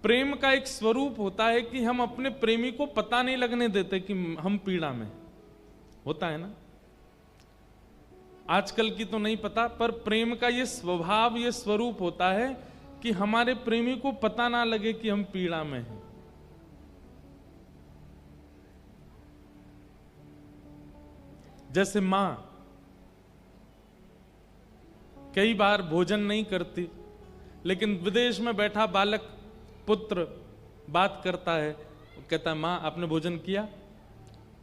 प्रेम का एक स्वरूप होता है कि हम अपने प्रेमी को पता नहीं लगने देते कि हम पीड़ा में होता है ना। आजकल की तो नहीं पता, पर प्रेम का ये स्वभाव, ये स्वरूप होता है कि हमारे प्रेमी को पता ना लगे कि हम पीड़ा में हैं। जैसे मां कई बार भोजन नहीं करती, लेकिन विदेश में बैठा बालक पुत्र बात करता है, कहता है मां आपने भोजन किया,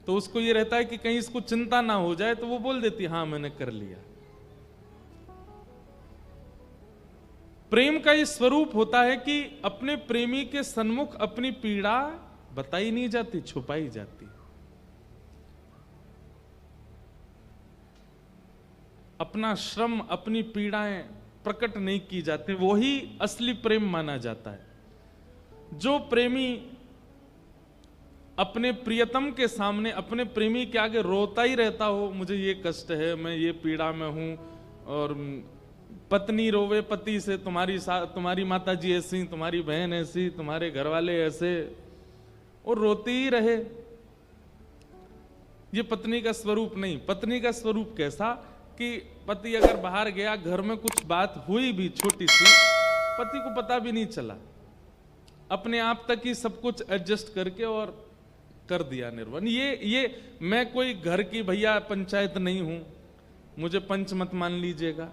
तो उसको ये रहता है कि कहीं इसको चिंता ना हो जाए, तो वो बोल देती हाँ मैंने कर लिया। प्रेम का ये स्वरूप होता है कि अपने प्रेमी के सन्मुख अपनी पीड़ा बताई नहीं जाती, छुपाई जाती। अपना श्रम, अपनी पीड़ाएं प्रकट नहीं की जाती, वही असली प्रेम माना जाता है। जो प्रेमी अपने प्रियतम के सामने, अपने प्रेमी के आगे रोता ही रहता हो, मुझे ये कष्ट है, मैं ये पीड़ा में हूं, और पत्नी रोवे पति से, तुम्हारी माता जी ऐसी, तुम्हारी बहन ऐसी, तुम्हारे घर वाले ऐसे, और रोती ही रहे, ये पत्नी का स्वरूप नहीं। पत्नी का स्वरूप कैसा कि पति अगर बाहर गया, घर में कुछ बात हुई भी छोटी सी, पति को पता भी नहीं चला, अपने आप तक ही सब कुछ एडजस्ट करके और कर दिया निर्वन। ये मैं कोई घर की भैया पंचायत नहीं हूं, मुझे पंच मत मान लीजिएगा,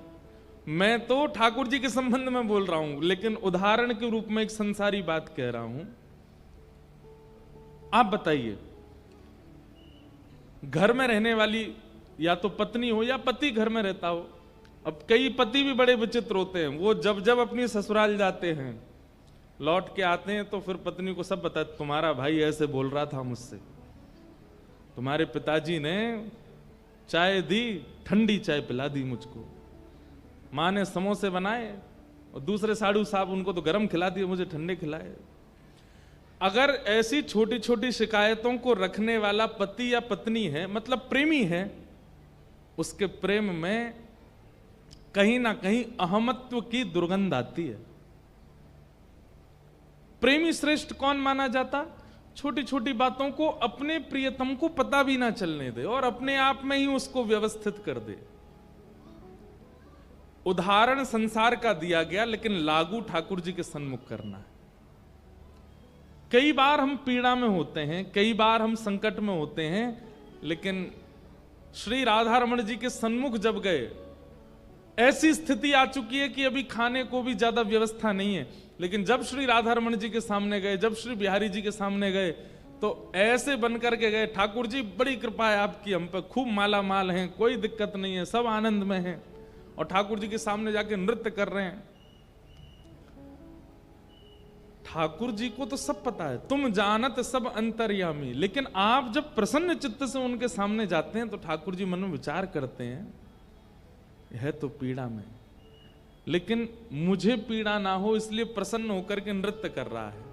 मैं तो ठाकुर जी के संबंध में बोल रहा हूं, लेकिन उदाहरण के रूप में एक संसारी बात कह रहा हूं। आप बताइए, घर में रहने वाली या तो पत्नी हो या पति घर में रहता हो, अब कई पति भी बड़े विचित्र होते हैं, वो जब जब अपनी ससुराल जाते हैं, लौट के आते हैं तो फिर पत्नी को सब बताते, तुम्हारा भाई ऐसे बोल रहा था मुझसे, तुम्हारे पिताजी ने चाय दी, ठंडी चाय पिला दी मुझको, मां ने समोसे बनाए और दूसरे साधु साहब उनको तो गर्म खिला दिए, मुझे ठंडे खिलाए। अगर ऐसी छोटी छोटी शिकायतों को रखने वाला पति या पत्नी है, मतलब प्रेमी है, उसके प्रेम में कहीं ना कहीं अहमत्व की दुर्गंध आती है। प्रेमी श्रेष्ठ कौन माना जाता? छोटी छोटी बातों को अपने प्रियतम को पता भी ना चलने दे और अपने आप में ही उसको व्यवस्थित कर दे। उदाहरण संसार का दिया गया, लेकिन लागू ठाकुर जी के सन्मुख करना है। कई बार हम पीड़ा में होते हैं, कई बार हम संकट में होते हैं, लेकिन श्री राधा रमण जी के सन्मुख जब गए, ऐसी स्थिति आ चुकी है कि अभी खाने को भी ज्यादा व्यवस्था नहीं है, लेकिन जब श्री राधा रमण जी के सामने गए, जब श्री बिहारी जी के सामने गए, तो ऐसे बनकर के गए, ठाकुर जी बड़ी कृपा है आपकी हम पे, खूब माला माल हैं, कोई दिक्कत नहीं है, सब आनंद में हैं, और ठाकुर जी के सामने जाके नृत्य कर रहे हैं। ठाकुर जी को तो सब पता है, तुम जानत सब अंतर्यामी, लेकिन आप जब प्रसन्न चित्त से उनके सामने जाते हैं तो ठाकुर जी मन में विचार करते हैं, यह तो पीड़ा में, लेकिन मुझे पीड़ा ना हो इसलिए प्रसन्न होकर के नृत्य कर रहा है।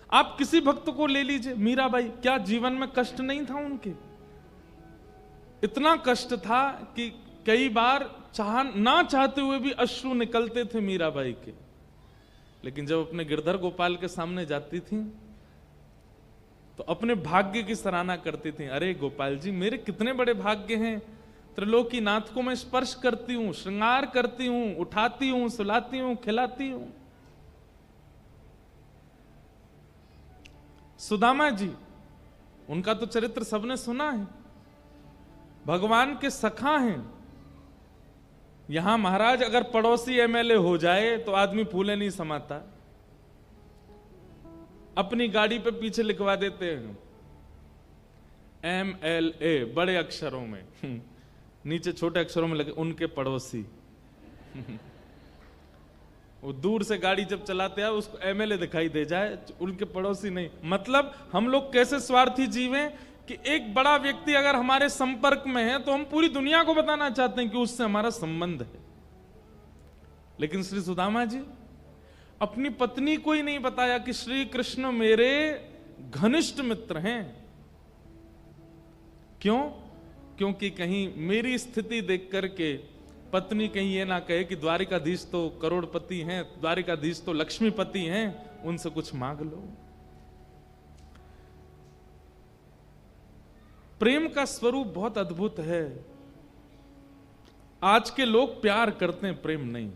आप किसी भक्त को ले लीजिए, मीराबाई, क्या जीवन में कष्ट नहीं था उनके? इतना कष्ट था कि कई बार ना चाहते हुए भी अश्रु निकलते थे मीराबाई के, लेकिन जब अपने गिरधर गोपाल के सामने जाती थी तो अपने भाग्य की सराहना करती थी। अरे गोपाल जी, मेरे कितने बड़े भाग्य हैं, त्रिलोकीनाथ को मैं स्पर्श करती हूं, श्रृंगार करती हूं, उठाती हूं, सुलाती हूं, खिलाती हूं। सुदामा जी, उनका तो चरित्र सबने सुना है, भगवान के सखा हैं। यहां महाराज अगर पड़ोसी एमएलए हो जाए तो आदमी फूले नहीं समाता, अपनी गाड़ी पे पीछे लिखवा देते हैं MLA बड़े अक्षरों में, नीचे छोटे अक्षरों में लगे उनके पड़ोसी। वो दूर से गाड़ी जब चलाते हैं उसको MLA दिखाई दे जाए, उनके पड़ोसी नहीं। मतलब हम लोग कैसे स्वार्थी जीव हैं कि एक बड़ा व्यक्ति अगर हमारे संपर्क में है तो हम पूरी दुनिया को बताना चाहते हैं कि उससे हमारा संबंध है। लेकिन श्री सुदामा जी अपनी पत्नी को ही नहीं बताया कि श्री कृष्ण मेरे घनिष्ठ मित्र हैं। क्यों? क्योंकि कहीं मेरी स्थिति देख करके पत्नी कहीं ये ना कहे कि द्वारिकाधीश तो करोड़पति हैं, द्वारिकाधीश तो लक्ष्मीपति हैं, उनसे कुछ मांग लो। प्रेम का स्वरूप बहुत अद्भुत है। आज के लोग प्यार करते हैं, प्रेम नहीं।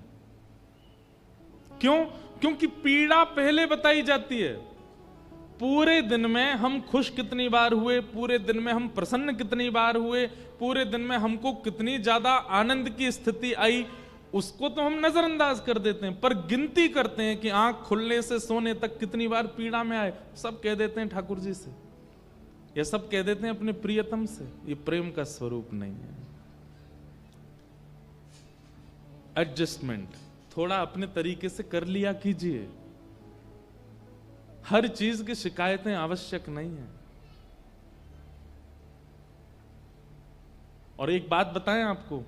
क्यों? क्योंकि पीड़ा पहले बताई जाती है। पूरे दिन में हम खुश कितनी बार हुए, पूरे दिन में हम प्रसन्न कितनी बार हुए, पूरे दिन में हमको कितनी ज्यादा आनंद की स्थिति आई, उसको तो हम नजरअंदाज कर देते हैं। पर गिनती करते हैं कि आंख खुलने से सोने तक कितनी बार पीड़ा में आए, सब कह देते हैं ठाकुर जी से, या सब कह देते हैं अपने प्रियतम से। ये प्रेम का स्वरूप नहीं है। एडजस्टमेंट थोड़ा अपने तरीके से कर लिया कीजिए। हर चीज की शिकायतें आवश्यक नहीं है। और एक बात बताएं आपको,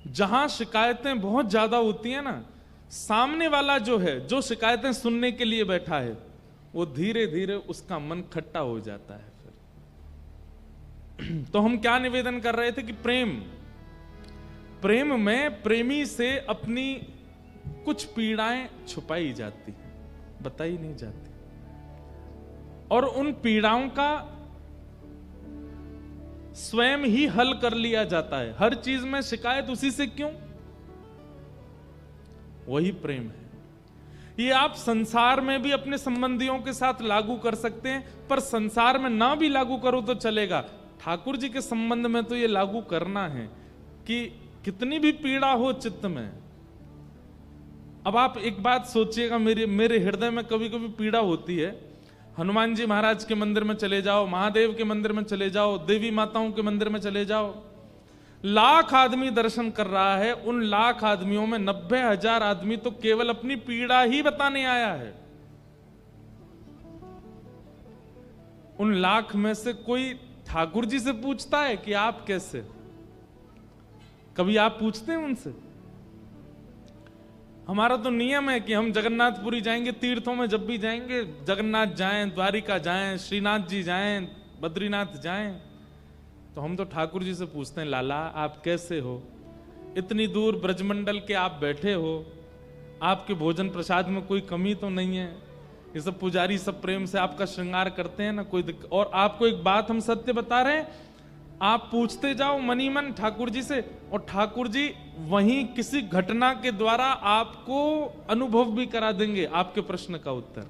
जहां शिकायतें बहुत ज्यादा होती हैं ना, सामने वाला जो है, जो शिकायतें सुनने के लिए बैठा है, वो धीरे धीरे उसका मन खट्टा हो जाता है फिर। तो हम क्या निवेदन कर रहे थे कि प्रेम में प्रेमी से अपनी कुछ पीड़ाएं छुपाई जाती हैं, बताई नहीं जाती, और उन पीड़ाओं का स्वयं ही हल कर लिया जाता है। हर चीज में शिकायत उसी से क्यों? वही प्रेम है। ये आप संसार में भी अपने संबंधियों के साथ लागू कर सकते हैं, पर संसार में ना भी लागू करो तो चलेगा। ठाकुर जी के संबंध में तो ये लागू करना है कि कितनी भी पीड़ा हो चित्त में। अब आप एक बात सोचिएगा, मेरे हृदय में कभी कभी पीड़ा होती है। हनुमान जी महाराज के मंदिर में चले जाओ, महादेव के मंदिर में चले जाओ, देवी माताओं के मंदिर में चले जाओ, लाख आदमी दर्शन कर रहा है। उन लाख आदमियों में 90,000 आदमी तो केवल अपनी पीड़ा ही बताने आया है। उन लाख में से कोई ठाकुर जी से पूछता है कि आप कैसे? कभी आप पूछते हैं उनसे? हमारा तो नियम है कि हम जगन्नाथपुरी जाएंगे, तीर्थों में जब भी जाएंगे, जगन्नाथ जाएं, द्वारिका जाएं, श्रीनाथ जी जाएं, बद्रीनाथ जाएं, तो हम तो ठाकुर जी से पूछते हैं, लाला आप कैसे हो? इतनी दूर ब्रजमंडल के आप बैठे हो, आपके भोजन प्रसाद में कोई कमी तो नहीं है? ये सब पुजारी सब प्रेम से आपका श्रृंगार करते हैं ना, कोई दिक्कत? और आपको एक बात हम सत्य बता रहे हैं, आप पूछते जाओ मनी मन ठाकुर जी से, और ठाकुर जी वहीं किसी घटना के द्वारा आपको अनुभव भी करा देंगे आपके प्रश्न का उत्तर।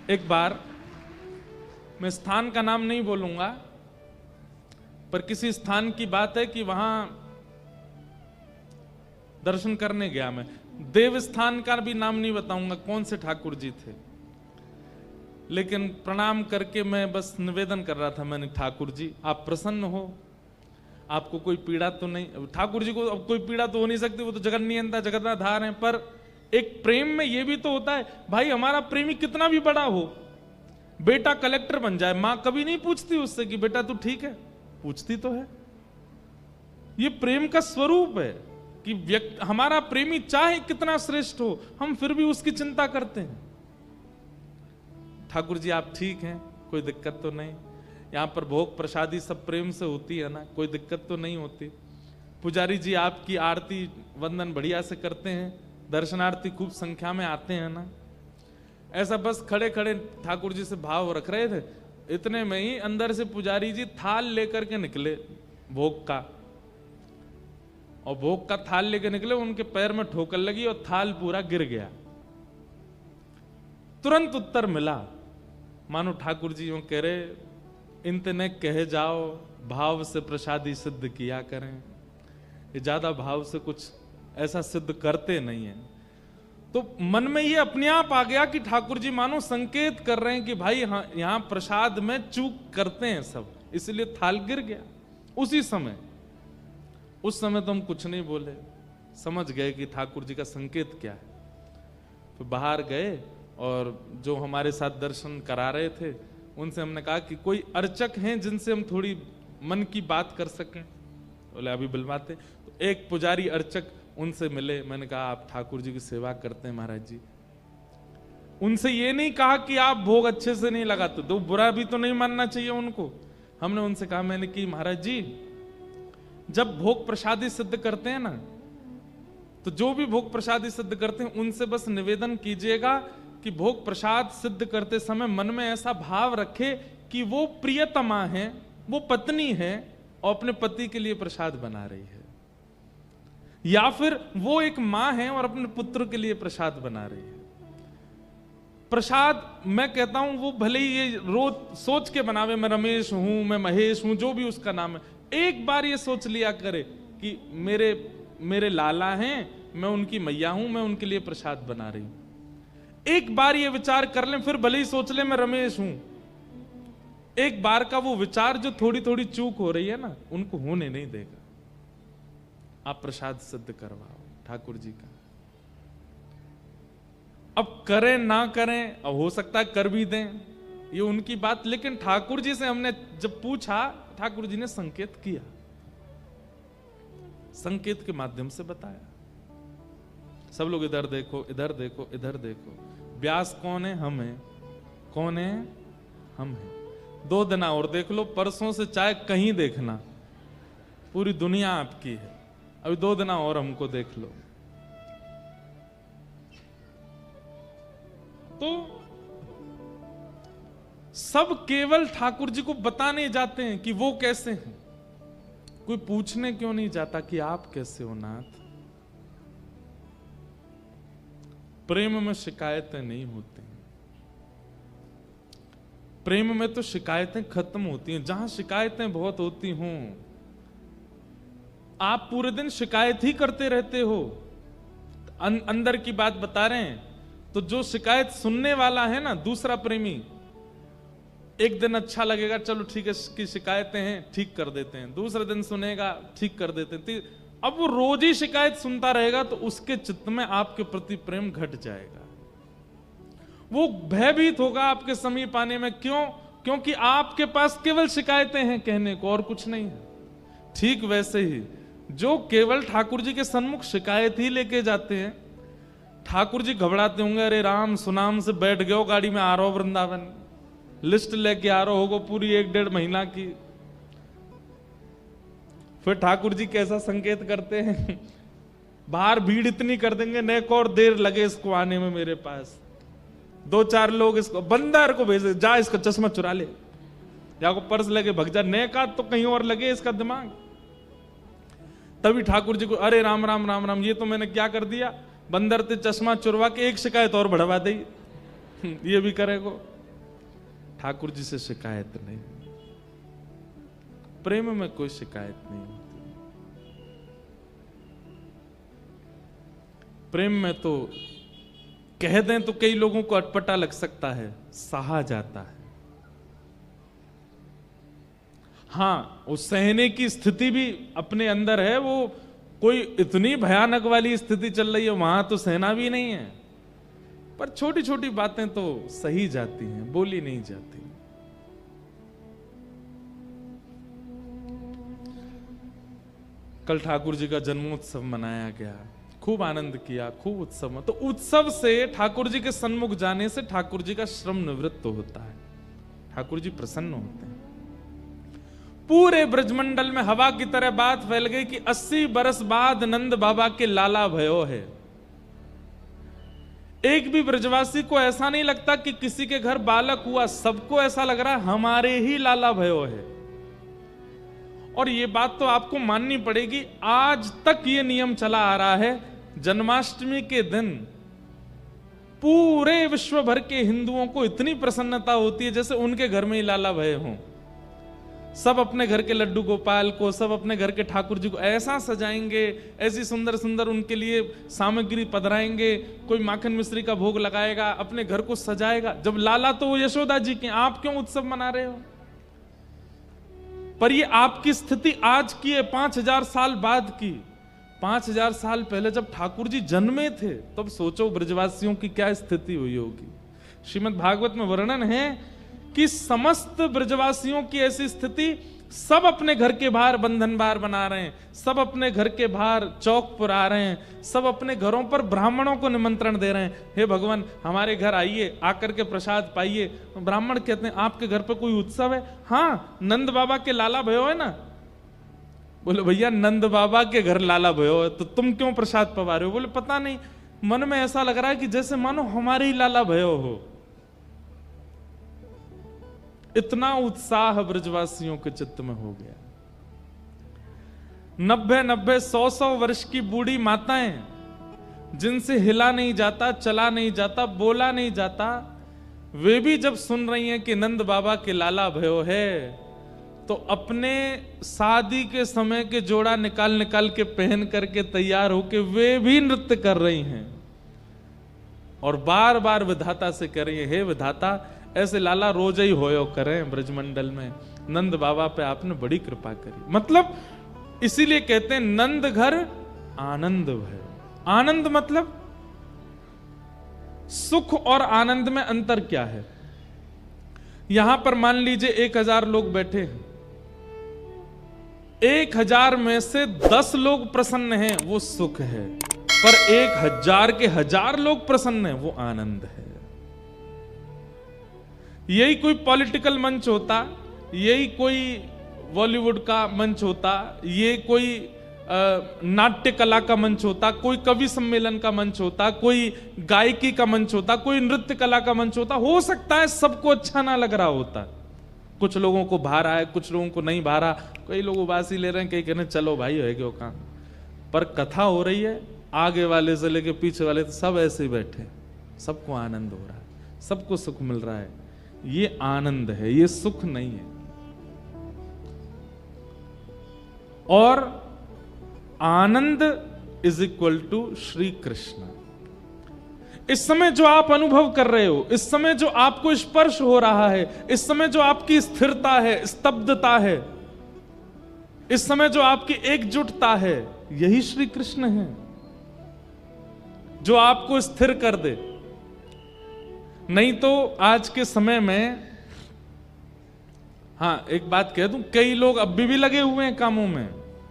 एक बार, मैं स्थान का नाम नहीं बोलूंगा, पर किसी स्थान की बात है कि वहां दर्शन करने गया मैं। देव स्थान का भी नाम नहीं बताऊंगा कौन से ठाकुर जी थे, लेकिन प्रणाम करके मैं बस निवेदन कर रहा था, मैंने, ठाकुर जी आप प्रसन्न हो, आपको कोई पीड़ा तो नहीं? ठाकुर जी को अब कोई पीड़ा तो हो नहीं सकती, वो तो जगत नियंता जगन्नाधार हैं। पर एक प्रेम में ये भी तो होता है भाई, हमारा प्रेमी कितना भी बड़ा हो, बेटा कलेक्टर बन जाए, मां कभी नहीं पूछती उससे कि बेटा तू ठीक है? पूछती तो है। ये प्रेम का स्वरूप है कि हमारा प्रेमी चाहे कितना श्रेष्ठ हो, हम फिर भी उसकी चिंता करते हैं। ठाकुर जी आप ठीक हैं, कोई दिक्कत तो नहीं? यहाँ पर भोग प्रसादी सब प्रेम से होती है ना, कोई दिक्कत तो नहीं होती? पुजारी जी आपकी आरती वंदन बढ़िया से करते हैं, दर्शनार्थी खूब संख्या में आते हैं ना? ऐसा बस खड़े खड़े ठाकुर जी से भाव रख रहे थे, इतने में ही अंदर से पुजारी जी थाल लेकर के निकले भोग का, और भोग का थाल लेकर निकले, उनके पैर में ठोकर लगी और थाल पूरा गिर गया। तुरंत उत्तर मिला, मानो ठाकुर जी यूं कह रहे, इनतने कहे जाओ भाव से प्रसादी सिद्ध किया करें। ये ज्यादा भाव से कुछ ऐसा सिद्ध करते नहीं है। तो मन में ये अपने आप आ गया कि ठाकुर जी मानो संकेत कर रहे हैं कि भाई हाँ, यहां प्रसाद में चूक करते हैं सब, इसलिए थाल गिर गया। उस समय तो हम कुछ नहीं बोले, समझ गए कि ठाकुर जी का संकेत क्या है। तो बाहर गए और जो हमारे साथ दर्शन करा रहे थे उनसे हमने कहा कि कोई अर्चक हैं जिनसे हम थोड़ी मन की बात कर सकें? बोले अभी बुलवाते। तो एक पुजारी अर्चक, उनसे मिले। मैंने कहा आप ठाकुर जी की सेवा करते हैं महाराज जी? उनसे ये नहीं कहा कि आप भोग अच्छे से नहीं लगाते, तो बुरा भी तो नहीं मानना चाहिए उनको। हमने उनसे कहा, मैंने कि महाराज जी जब भोग प्रसादी सिद्ध करते हैं ना, तो जो भी भोग प्रसादी सिद्ध करते हैं उनसे बस निवेदन कीजिएगा कि भोग प्रसाद सिद्ध करते समय मन में ऐसा भाव रखे कि वो प्रियतमा है, वो पत्नी है और अपने पति के लिए प्रसाद बना रही है, या फिर वो एक मां है और अपने पुत्र के लिए प्रसाद बना रही है। प्रसाद मैं कहता हूं वो भले ही ये रोज सोच के बनावे, मैं रमेश हूं, मैं महेश हूं, जो भी उसका नाम है, एक बार ये सोच लिया करे कि मेरे लाला हैं, मैं उनकी मैया हूं, मैं उनके लिए प्रसाद बना रही हूं। एक बार ये विचार कर लें, फिर भले ही सोच ले मैं रमेश हूं, एक बार का वो विचार जो थोड़ी थोड़ी चूक हो रही है ना, उनको होने नहीं देगा। आप प्रसाद सिद्ध करवाओ ठाकुर जी का। अब करें ना करें, अब हो सकता है कर भी दें, ये उनकी बात, लेकिन ठाकुर जी से हमने जब पूछा, ठाकुर जी ने संकेत किया, संकेत के माध्यम से बताया। सब लोग इधर देखो, इधर देखो, इधर देखो। व्यास कौन है? हम हैं। कौन है? हम हैं। 2 दिन और देख लो, परसों से चाहे कहीं देखना, पूरी दुनिया आपकी है। अभी 2 दिन और हमको देख लो। तो सब केवल ठाकुर जी को बताने जाते हैं कि वो कैसे हैं। कोई पूछने क्यों नहीं जाता कि आप कैसे हो नाथ? प्रेम में शिकायतें नहीं होती, प्रेम में तो शिकायतें खत्म होती हैं। जहां शिकायतें बहुत होती हों, आप पूरे दिन शिकायत ही करते रहते हो, अंदर की बात बता रहे हैं, तो जो शिकायत सुनने वाला है ना, दूसरा प्रेमी, एक दिन अच्छा लगेगा, चलो ठीक है इसकी शिकायतें हैं, ठीक कर देते हैं, दूसरे दिन सुनेगा, ठीक कर देते हैं। अब वो रोज ही शिकायत सुनता रहेगा तो उसके चित्त में आपके प्रति प्रेम घट जाएगा, वो भयभीत होगा आपके समीप आने में। क्यों? क्योंकि आपके पास केवल शिकायतें हैं कहने को, और कुछ नहीं है। ठीक वैसे ही जो केवल ठाकुर जी के सन्मुख शिकायत ही लेके जाते हैं, ठाकुर जी घबराते होंगे, अरे राम सुनाम से बैठ गए हो गाड़ी में, आ रहा हो वृंदावन, लिस्ट लेके आ रहा होगा पूरी 1-1.5 महीना की। फिर ठाकुर जी कैसा संकेत करते हैं, बाहर भीड़ इतनी कर देंगे, नेक और देर लगे इसको आने में मेरे पास, 2-4 लोग इसको बंदर को भेज, जा इसका चश्मा चुरा ले, या को पर्स लेके भग जा, नेका तो कहीं और लगे इसका दिमाग। तभी ठाकुर जी को, अरे राम राम राम राम, ये तो मैंने क्या कर दिया, बंदर ते चश्मा चुरवा के एक शिकायत और बढ़वा दी, ये भी करेगो। ठाकुर जी से शिकायत नहीं, प्रेम में कोई शिकायत नहीं होती। प्रेम में तो कह दें तो कई लोगों को अटपटा लग सकता है, सहा जाता है। हाँ, उस सहने की स्थिति भी अपने अंदर है, वो कोई इतनी भयानक वाली स्थिति चल रही है वहां तो सहना भी नहीं है, पर छोटी छोटी बातें तो सही जाती हैं, बोली नहीं जाती। कल ठाकुर जी का जन्मोत्सव मनाया गया, खूब आनंद किया, खूब उत्सव में। तो उत्सव से ठाकुर जी के सन्मुख जाने से ठाकुर जी का श्रम निवृत्त होता है, ठाकुर जी प्रसन्न होते हैं। पूरे ब्रजमंडल में हवा की तरह बात फैल गई कि 80 बरस बाद नंद बाबा के लाला भयो है। एक भी ब्रजवासी को ऐसा नहीं लगता कि किसी के घर बालक हुआ, सबको ऐसा लग रहा है हमारे ही लाला भयो है। और ये बात तो आपको माननी पड़ेगी, आज तक ये नियम चला आ रहा है, जन्माष्टमी के दिन पूरे विश्व भर के हिंदुओं को इतनी प्रसन्नता होती है जैसे उनके घर में ही लाला भय हों। सब अपने घर के लड्डू गोपाल को, सब अपने घर के ठाकुर जी को ऐसा सजाएंगे, ऐसी सुंदर सुंदर उनके लिए सामग्री पधराएंगे, कोई माखन मिश्री का भोग लगाएगा, अपने घर को सजाएगा। जब लाला तो वो यशोदा जी के, आप क्यों उत्सव मना रहे हो? पर ये आपकी स्थिति आज की है, 5000 साल बाद की। 5000 साल पहले जब ठाकुर जी जन्मे थे, तब सोचो ब्रजवासियों की क्या स्थिति हुई होगी। श्रीमद् भागवत में वर्णन है कि समस्त ब्रजवासियों की ऐसी स्थिति, सब अपने घर के बाहर बंधन बार बना रहे हैं, सब अपने घर के बाहर चौक पर आ रहे हैं, सब अपने घरों पर ब्राह्मणों को निमंत्रण दे रहे हैं, हे भगवान हमारे घर आइए, आकर के प्रसाद पाइए। ब्राह्मण कहते हैं आपके घर पर कोई उत्सव है? हाँ, नंद बाबा के लाला भयो है ना, बोले भैया नंद बाबा के घर लाला भयो है, तो तुम क्यों प्रसाद पवा रहे हो? बोले पता नहीं, मन में ऐसा लग रहा है कि जैसे मानो हमारे ही लाला भयो हो। इतना उत्साह ब्रजवासियों के चित्त में हो गया। 90-90, 100-100 वर्ष की बूढ़ी माताएं, जिनसे हिला नहीं जाता, चला नहीं जाता, बोला नहीं जाता, वे भी जब सुन रही हैं कि नंद बाबा के लाला भयो है, तो अपने शादी के समय के जोड़ा निकाल निकाल के पहन करके तैयार होके वे भी नृत्य कर रही हैं और बार बार विधाता से कह रही है, हे विधाता, ऐसे लाला रोज ही होयो करें ब्रजमंडल में, नंद बाबा पे आपने बड़ी कृपा करी। मतलब इसीलिए कहते हैं नंद घर आनंद भय। आनंद मतलब सुख और आनंद में अंतर क्या है? यहां पर मान लीजिए 1000 लोग बैठे हैं, 1000 में से 10 लोग प्रसन्न हैं, वो सुख है, पर 1000 के 1000 लोग प्रसन्न हैं, वो आनंद है। यही कोई पॉलिटिकल मंच होता, यही कोई बॉलीवुड का मंच होता, ये कोई नाट्य कला का मंच होता, कोई कवि सम्मेलन का मंच होता, कोई गायकी का मंच होता, कोई नृत्य कला का मंच होता, हो सकता है सबको अच्छा ना लग रहा होता, कुछ लोगों को भा रहा है, कुछ लोगों को नहीं भा रहा, कई लोग उबासी ले रहे हैं, कई कह रहे हैं चलो भाई है क्यों काम, पर कथा हो रही है, आगे वाले से लेके पीछे वाले सब ऐसे ही बैठे, सबको आनंद हो रहा है, सबको सुख मिल रहा है। ये आनंद है, ये सुख नहीं है। और anand is equal to Shri Krishna. इस समय जो आप अनुभव कर रहे हो, इस समय जो आपको स्पर्श हो रहा है, इस समय जो आपकी स्थिरता है, स्तब्धता है, इस समय जो आपकी एकजुटता है, यही श्री कृष्ण है जो आपको स्थिर कर दे। नहीं तो आज के समय में, हाँ एक बात कह दूं, कई लोग अभी भी लगे हुए हैं कामों में,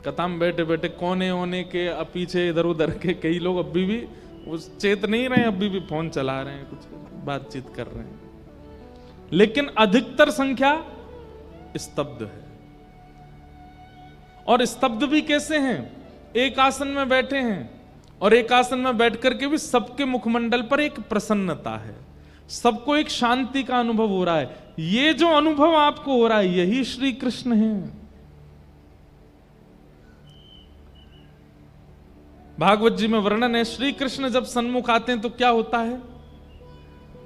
कथा में बैठे बैठे कोने होने के पीछे इधर उधर के कई लोग अभी भी उस चेत नहीं रहे, अभी भी फोन चला रहे हैं, कुछ बातचीत कर रहे हैं, लेकिन अधिकतर संख्या स्तब्ध है। और स्तब्ध भी कैसे हैं? एक आसन में बैठे हैं और एक आसन में बैठ करके भी सबके मुखमंडल पर एक प्रसन्नता है, सबको एक शांति का अनुभव हो रहा है। ये जो अनुभव आपको हो रहा है, यही श्री कृष्ण है। भागवत जी में वर्णन है, श्री कृष्ण जब सन्मुख आते हैं तो क्या होता है?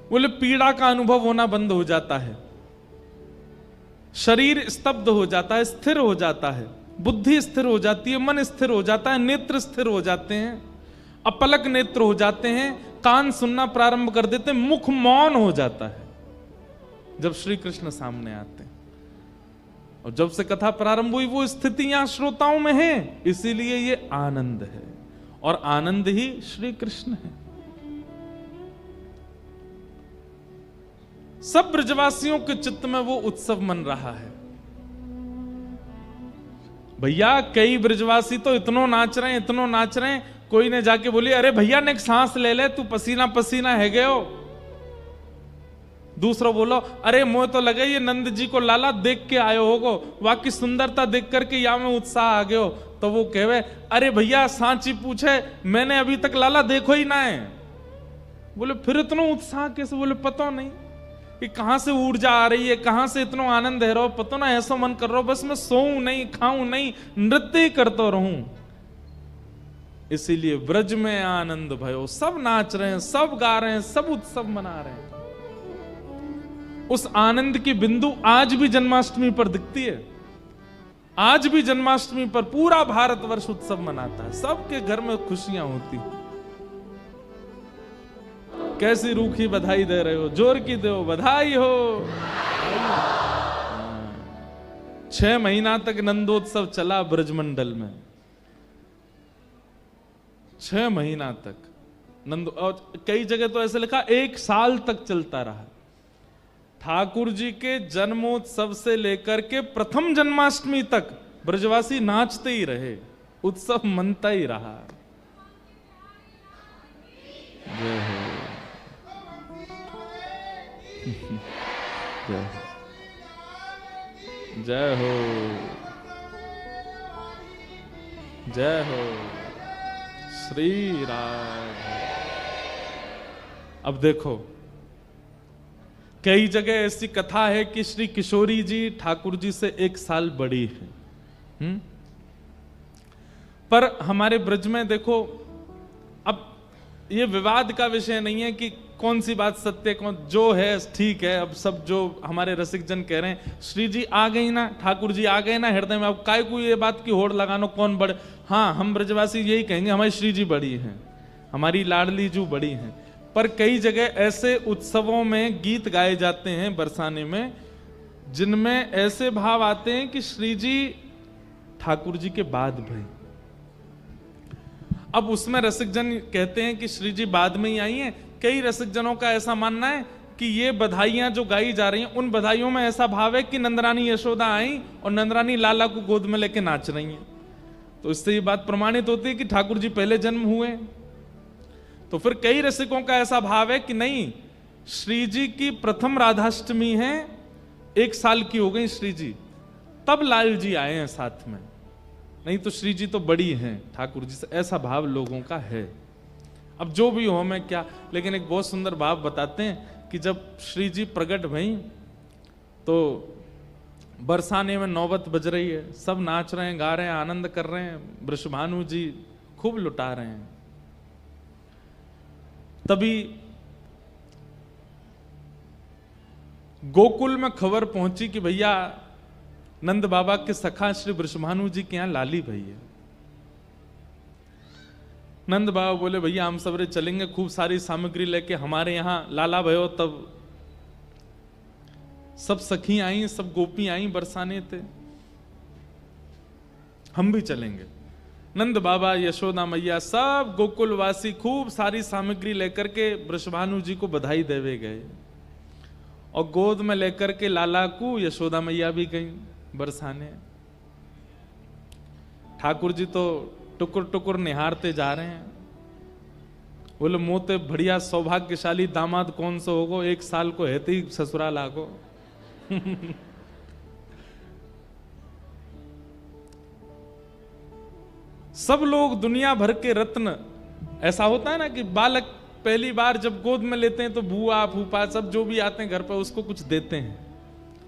बोले पीड़ा का अनुभव होना बंद हो जाता है, शरीर स्तब्ध हो जाता है, स्थिर हो जाता है, बुद्धि स्थिर हो जाती है, मन स्थिर हो जाता है, नेत्र स्थिर हो जाते हैं, अपलक नेत्र हो जाते हैं, कान सुनना प्रारंभ कर देते हैं, मुख मौन हो जाता है जब श्री कृष्ण सामने आते हैं। और जब से कथा प्रारंभ हुई वो स्थिति यहां श्रोताओं में है, इसीलिए ये आनंद है, और आनंद ही श्री कृष्ण है। सब ब्रजवासियों के चित्त में वो उत्सव मन रहा है। भैया कई ब्रजवासी तो इतनो नाच रहे हैं, इतनो नाच रहे हैं, कोई ने जाके बोली अरे भैया ने एक सांस ले ले, तू पसीना पसीना है गयो। दूसरा बोलो अरे मोह तो लगे ये नंद जी को लाला देख के आयो होगो, वाकी सुंदरता देख करके या में उत्साह आ गयो। तो वो कहवे अरे भैया सांची पूछे, मैंने अभी तक लाला देखो ही ना है। बोले फिर इतना उत्साह कैसे? बोले पता नहीं कि कहां से ऊर्जा आ रही है, कहां से इतना आनंद है रहो, पता ना ऐसा मन कर रहा हो बस मैं सोऊं नहीं, खाऊं नहीं, नृत्य ही करता रहूं। इसीलिए ब्रज में आनंद भयो, सब नाच रहे हैं, सब गा रहे हैं, सब उत्सव मना रहे हैं। उस आनंद की बिंदु आज भी जन्माष्टमी पर दिखती है। आज भी जन्माष्टमी पर पूरा भारतवर्ष उत्सव मनाता है, सबके घर में खुशियां होती। कैसी रूखी बधाई दे रहे हो, जोर की दो बधाई हो। 6 महीना तक नंदोत्सव चला ब्रजमंडल में, 6 महीना तक नंद, और कई जगह तो ऐसे लिखा 1 साल तक चलता रहा। ठाकुर जी के जन्मोत्सव से लेकर के प्रथम जन्माष्टमी तक ब्रजवासी नाचते ही रहे, उत्सव मनता ही रहा। जय हो जय हो जय हो। जय हो श्री राम। अब देखो कई जगह ऐसी कथा है कि श्री किशोरी जी ठाकुर जी से 1 साल बड़ी है। पर हमारे ब्रज में देखो, अब ये विवाद का विषय नहीं है कि कौन सी बात सत्य कौन, जो है ठीक है। अब सब जो हमारे रसिक जन कह रहे हैं श्री जी आ गई ना, ठाकुर जी आ गए ना हृदय में, अब काय को ये बात की होड़ लगानो कौन बड़े। हाँ, हम ब्रजवासी यही कहेंगे हमारी श्री जी बड़ी हैं, हमारी लाडली जू बड़ी हैं। पर कई जगह ऐसे उत्सवों में गीत गाए जाते हैं बरसाने में, जिनमें ऐसे भाव आते हैं कि श्री जी ठाकुर जी के बाद भाई। अब उसमें रसिक जन कहते हैं कि श्री जी बाद में ही आई हैं। कई रसिक जनों का ऐसा मानना है कि ये बधाइयां जो गाई जा रही हैं, उन बधाइयों में ऐसा भाव है कि नंदरानी यशोदा आई और नंदरानी लाला को गोद में लेके नाच रही हैं। तो इससे ये बात प्रमाणित होती है कि ठाकुर जी पहले जन्म हुए। तो फिर कई रसिकों का ऐसा भाव है कि नहीं, श्री जी की प्रथम राधाष्टमी है, 1 साल की हो गई श्री जी, तब लाल जी आए हैं साथ में, नहीं तो श्री जी तो बड़ी हैं ठाकुर जी से, ऐसा भाव लोगों का है। अब जो भी हो मैं क्या, लेकिन एक बहुत सुंदर भाव बताते हैं कि जब श्री जी प्रकट भई तो बरसाने में नौबत बज रही है, सब नाच रहे हैं, गा रहे हैं, आनंद कर रहे हैं, वृषभानु जी खूब लुटा रहे हैं। तभी गोकुल में खबर पहुंची कि भैया नंद बाबा के सखा श्री वृषभानु जी के यहां लाली भई है। नंद बाबा बोले भैया हम सबरे चलेंगे, खूब सारी सामग्री लेके हमारे यहां लाला भयो। तब सब सखी आई, सब गोपी आई बरसाने थे, हम भी चलेंगे। नंद बाबा, यशोदा मैया, सब गोकुलवासी खूब सारी सामग्री लेकर के वृषभानु जी को बधाई देवे गए और गोद में लेकर के लाला को यशोदा मैया भी गई बरसाने। ठाकुर जी तो टुकुर टुकुर निहारते जा रहे हैं, बोले मोते बढ़िया सौभाग्यशाली दामाद कौन सा होगो, 1 साल को है ही ससुराल आगो। सब लोग दुनिया भर के रत्न, ऐसा होता है ना कि बालक पहली बार जब गोद में लेते हैं तो बुआ फूफा सब जो भी आते हैं घर पर उसको कुछ देते हैं,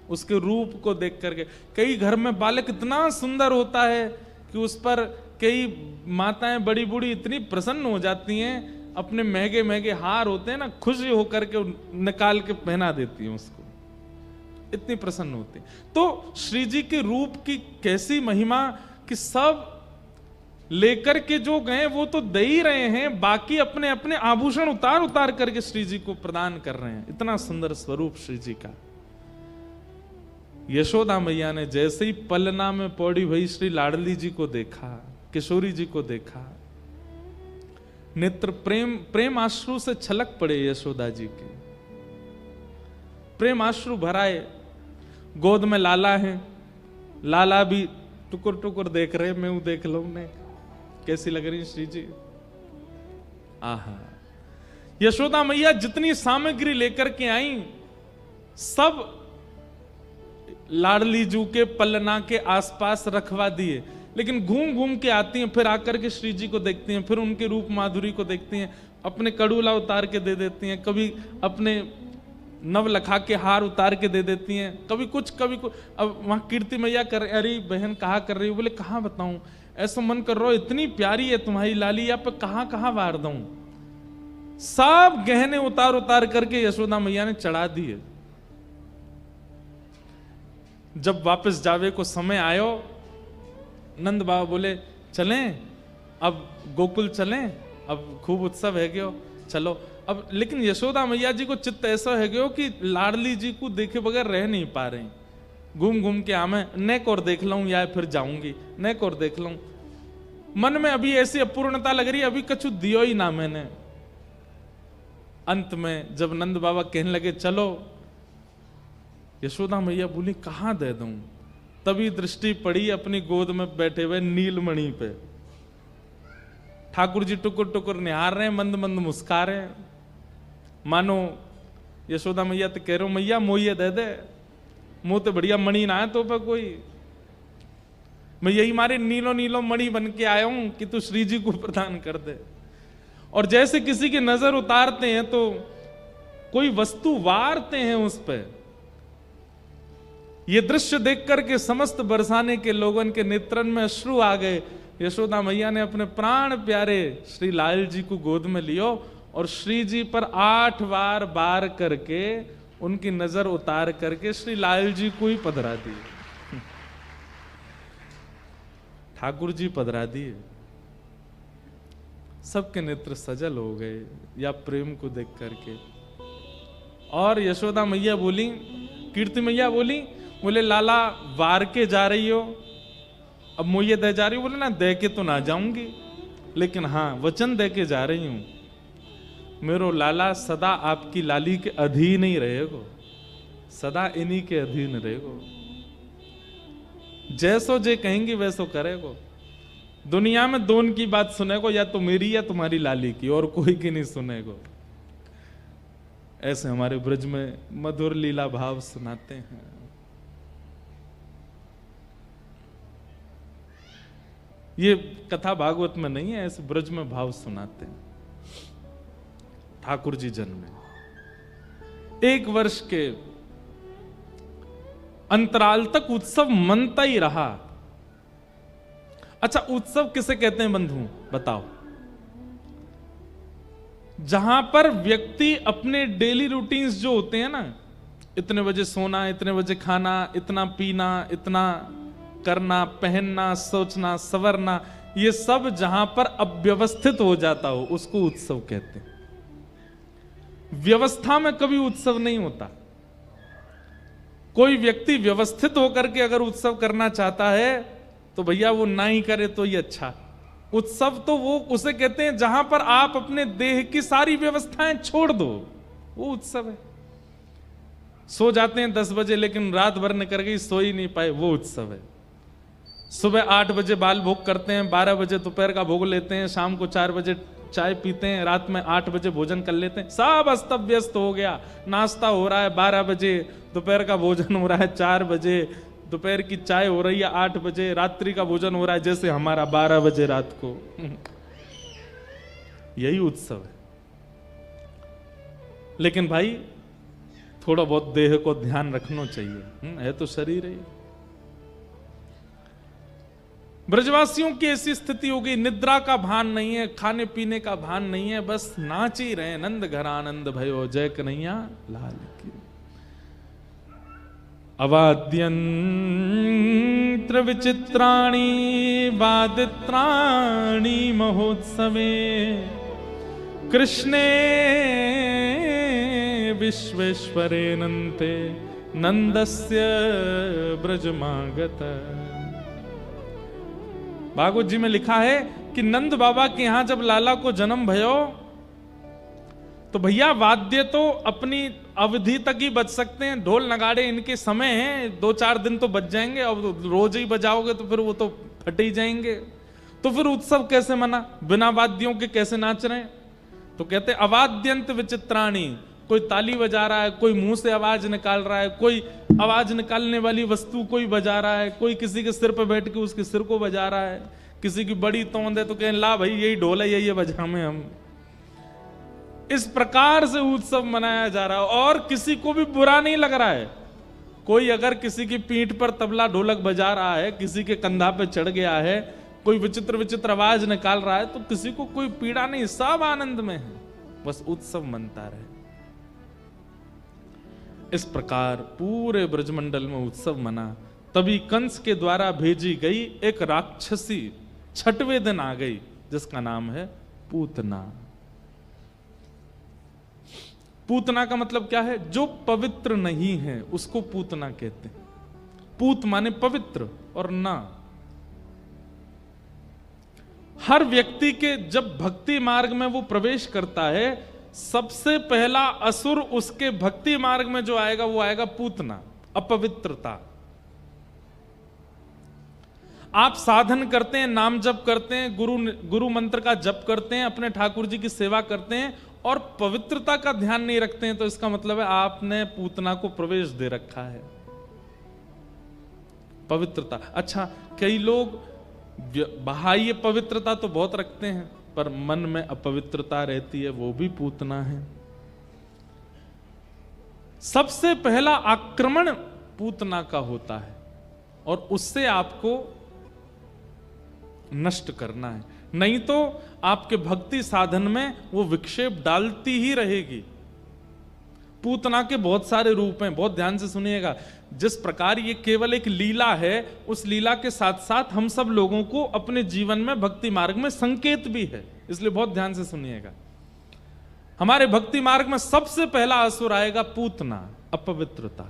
उसके रूप को देख करके। कई घर में बालक इतना सुंदर होता है कि उस पर कई माताएं बड़ी बूढ़ी इतनी प्रसन्न हो जाती हैं, अपने महंगे महंगे हार होते हैं ना, खुशी होकर के निकाल के पहना देती हैं उसको, इतनी प्रसन्न होती है। तो श्री जी के रूप की कैसी महिमा कि सब लेकर के जो गए वो तो दे ही रहे हैं, बाकी अपने अपने आभूषण उतार उतार करके श्री जी को प्रदान कर रहे हैं। इतना सुंदर स्वरूप श्री जी का। यशोदा मैया ने जैसे ही पलना में पौड़ी भई श्री लाडली जी को देखा, किशोरी जी को देखा, नेत्र प्रेम आश्रु से छलक पड़े यशोदा जी के, प्रेम आश्रु भराए। गोद में लाला है, लाला भी टुकुर टुकुर देख रहे, मैं वो देख लूं, मैं कैसी लग रही श्री जी। आहा, यशोदा मैया जितनी सामग्री लेकर के आई सब लाडली जू के पलना के आसपास रखवा दिए, लेकिन घूम घूम के आती हैं, फिर आकर के श्री जी को देखती हैं, फिर उनके रूप माधुरी को देखती हैं, अपने कड़ूला उतार के दे देती हैं, कभी अपने नवलखा के हार उतार के दे देती हैं, कभी कुछ कभी कुछ। अब वहां कीर्ति मैया कर, अरे बहन कहा कर रही हो, बोले कहाँ बताऊं, ऐसा मन कर रहा हो, इतनी प्यारी है तुम्हारी लाली, या पे कहां कहां वार दूं। सब गहने उतार उतार करके यशोदा मैया ने चढ़ा दिए। जब वापस जावे को समय आयो, नंद बाबा बोले चलें, अब गोकुल चलें, अब खूब उत्सव है गयो, चलो अब। लेकिन यशोदा मैया जी को चित्त ऐसा है गयो कि लाडली जी को देखे बगैर रह नहीं पा रहे, घूम घूम के आमे नेक और देख लूं या फिर जाऊंगी, नेक और देख लूं। मन में अभी ऐसी अपूर्णता लग रही है, अभी कछु दियो ही ना मैंने। अंत में जब नंद बाबा कहने लगे चलो, यशोदा मैया बोली कहां दे दूं। तभी दृष्टि पड़ी अपनी गोद में बैठे हुए नीलमणि पे। ठाकुर जी टुकुर टुकुर निहार रहे हैं, मंद मंद मुस्का रहे हैं, मानो यशोदा मैया तो कह रहे हो मैया मोइये दे दे, मुंह तो बढ़िया मणि ना है तो पे कोई। मैं यही मारे नीलो नीलो मणि बन के आया हूं कि तू श्री जी को प्रदान कर दे। और जैसे किसी की नजर उतारते हैं तो कोई वस्तु वारते हैं उस पर। ये दृश्य देख करके समस्त बरसाने के लोगों के नेत्रन में अश्रु आ गए। यशोदा मैया ने अपने प्राण प्यारे श्री लाल जी को गोद में लियो और श्री जी पर 8 बार बार करके उनकी नजर उतार करके श्री लाल जी को ही पधरा दिए। ठाकुर जी पधरा दिए, सबके नेत्र सजल हो गए या प्रेम को देख करके। और यशोदा मैया बोली, कीर्ति मैया बोली, बोले लाला वार के जा रही हो, अब मुझे दे जा रही हो? बोले ना दे के तो ना जाऊंगी, लेकिन हाँ वचन दे के जा रही हूं, मेरो लाला सदा आपकी लाली के अधीन ही रहेगो, सदा इन्हीं के अधीन रहेगो, जैसो जे कहेंगी वैसो करेगो। दुनिया में दोनों की बात सुनेगो, या तो मेरी या तुम्हारी लाली की, और कोई की नहीं सुनेगो। ऐसे हमारे ब्रज में मधुर लीला भाव सुनाते हैं। ये कथा भागवत में नहीं है, ऐसे ब्रज में भाव सुनाते हैं। ठाकुर जी जन्मे 1 वर्ष के अंतराल तक उत्सव मनता ही रहा। अच्छा, उत्सव किसे कहते हैं बंधु बताओ? जहां पर व्यक्ति अपने डेली रूटीन्स जो होते हैं ना, इतने बजे सोना, इतने बजे खाना, इतना पीना, इतना करना, पहनना, सोचना, सवरना, ये सब जहां पर अव्यवस्थित हो जाता हो उसको उत्सव कहते हैं। व्यवस्था में कभी उत्सव नहीं होता। कोई व्यक्ति व्यवस्थित होकर के अगर उत्सव करना चाहता है तो भैया वो ना ही करे तो ही अच्छा। उत्सव तो वो उसे कहते हैं जहां पर आप अपने देह की सारी व्यवस्थाएं छोड़ दो, वो उत्सव है। सो जाते हैं 10 बजे लेकिन रात भर निकल गई, सो ही नहीं पाए, वो उत्सव है। सुबह 8 बजे बाल भोग करते हैं, 12 बजे दोपहर का भोग लेते हैं, शाम को 4 बजे चाय पीते हैं, रात में 8 बजे भोजन कर लेते हैं, सब अस्त व्यस्त हो गया। नाश्ता हो रहा है 12 बजे, दोपहर का भोजन हो रहा है 4 बजे, दोपहर की चाय हो रही है 8 बजे, रात्रि का भोजन हो रहा है जैसे हमारा 12 बजे रात को। यही उत्सव है। लेकिन भाई थोड़ा बहुत देह को ध्यान रखना चाहिए, है तो शरीर है। ब्रजवासियों की ऐसी स्थिति हो गई, निद्रा का भान नहीं है, खाने पीने का भान नहीं है, बस नाच ही रहे, नंद घर आनंद भयो, जय कन्हैया लाल की। अवाद्यंत्र विचित्राणि वादित्राणि महोत्सवे कृष्णे विश्वेश्वरे नन्ते नंदस्य ब्रजमागत। भागवत जी में लिखा है कि नंद बाबा के यहां जब लाला को जन्म भयो तो भैया वाद्य तो अपनी अवधि तक ही बज सकते हैं, ढोल नगाड़े इनके समय हैं, 2-4 दिन तो बज जाएंगे, अब रोज ही बजाओगे तो फिर वो तो फट ही जाएंगे। तो फिर उत्सव कैसे मना, बिना वाद्यों के कैसे नाच रहे हैं? तो कहते अवाद्यंत विचित्राणि, कोई ताली बजा रहा है, कोई मुंह से आवाज निकाल रहा है, कोई आवाज निकालने वाली वस्तु कोई बजा रहा है, कोई किसी के सिर पर बैठ के उसके सिर को बजा रहा है, किसी की बड़ी तोंद है तो कहें ला भाई यही ढोल है, यही बजामे हम। इस प्रकार से उत्सव मनाया जा रहा है और किसी को भी बुरा नहीं लग रहा है। कोई अगर किसी की पीठ पर तबला ढोलक बजा रहा है, किसी के कंधा पे चढ़ गया है, कोई विचित्र विचित्र आवाज निकाल रहा है, तो किसी को कोई पीड़ा नहीं, सब आनंद में है, बस उत्सव मनता रहे। इस प्रकार पूरे ब्रजमंडल में उत्सव मना। तभी कंस के द्वारा भेजी गई एक राक्षसी 6वें दिन आ गई, जिसका नाम है पूतना। पूतना का मतलब क्या है? जो पवित्र नहीं है उसको पूतना कहते हैं। पूत माने पवित्र और ना। हर व्यक्ति के जब भक्ति मार्ग में वो प्रवेश करता है, सबसे पहला असुर उसके भक्ति मार्ग में जो आएगा वो आएगा पूतना, अपवित्रता। आप साधन करते हैं, नाम जप करते हैं, गुरु मंत्र का जप करते हैं, अपने ठाकुर जी की सेवा करते हैं और पवित्रता का ध्यान नहीं रखते हैं, तो इसका मतलब है आपने पूतना को प्रवेश दे रखा है। पवित्रता। अच्छा, कई लोग बाह्य पवित्रता तो बहुत रखते हैं, पर मन में अपवित्रता रहती है, वो भी पूतना है। सबसे पहला आक्रमण पूतना का होता है और उससे आपको नष्ट करना है, नहीं तो आपके भक्ति साधन में वो विक्षेप डालती ही रहेगी। पूतना के बहुत सारे रूप हैं, बहुत ध्यान से सुनिएगा। जिस प्रकार ये केवल एक लीला है, उस लीला के साथ साथ हम सब लोगों को अपने जीवन में भक्ति मार्ग में संकेत भी है, इसलिए बहुत ध्यान से सुनिएगा। हमारे भक्ति मार्ग में सबसे पहला असुर आएगा पूतना, अपवित्रता।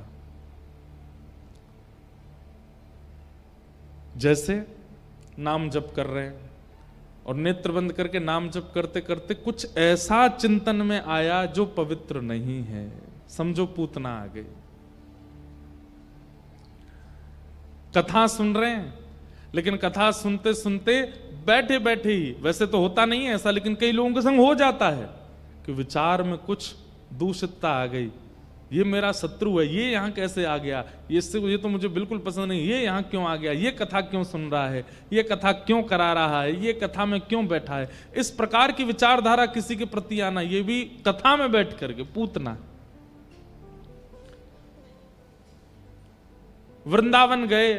जैसे नाम जप कर रहे हैं और नेत्र बंद करके नाम जप करते करते कुछ ऐसा चिंतन में आया जो पवित्र नहीं है, समझो पूतना आ गई। कथा सुन रहे हैं, लेकिन कथा सुनते सुनते बैठे बैठे ही, वैसे तो होता नहीं है ऐसा, लेकिन कई लोगों के संग हो जाता है कि विचार में कुछ दूषितता आ गई। ये मेरा शत्रु है, ये यहां कैसे आ गया, ये तो मुझे बिल्कुल पसंद नहीं, ये यहां क्यों आ गया, ये कथा क्यों सुन रहा है, ये कथा क्यों करा रहा है, ये कथा में क्यों बैठा है। इस प्रकार की विचारधारा किसी के प्रति आना, ये भी कथा में बैठ करके पूतना। वृंदावन गए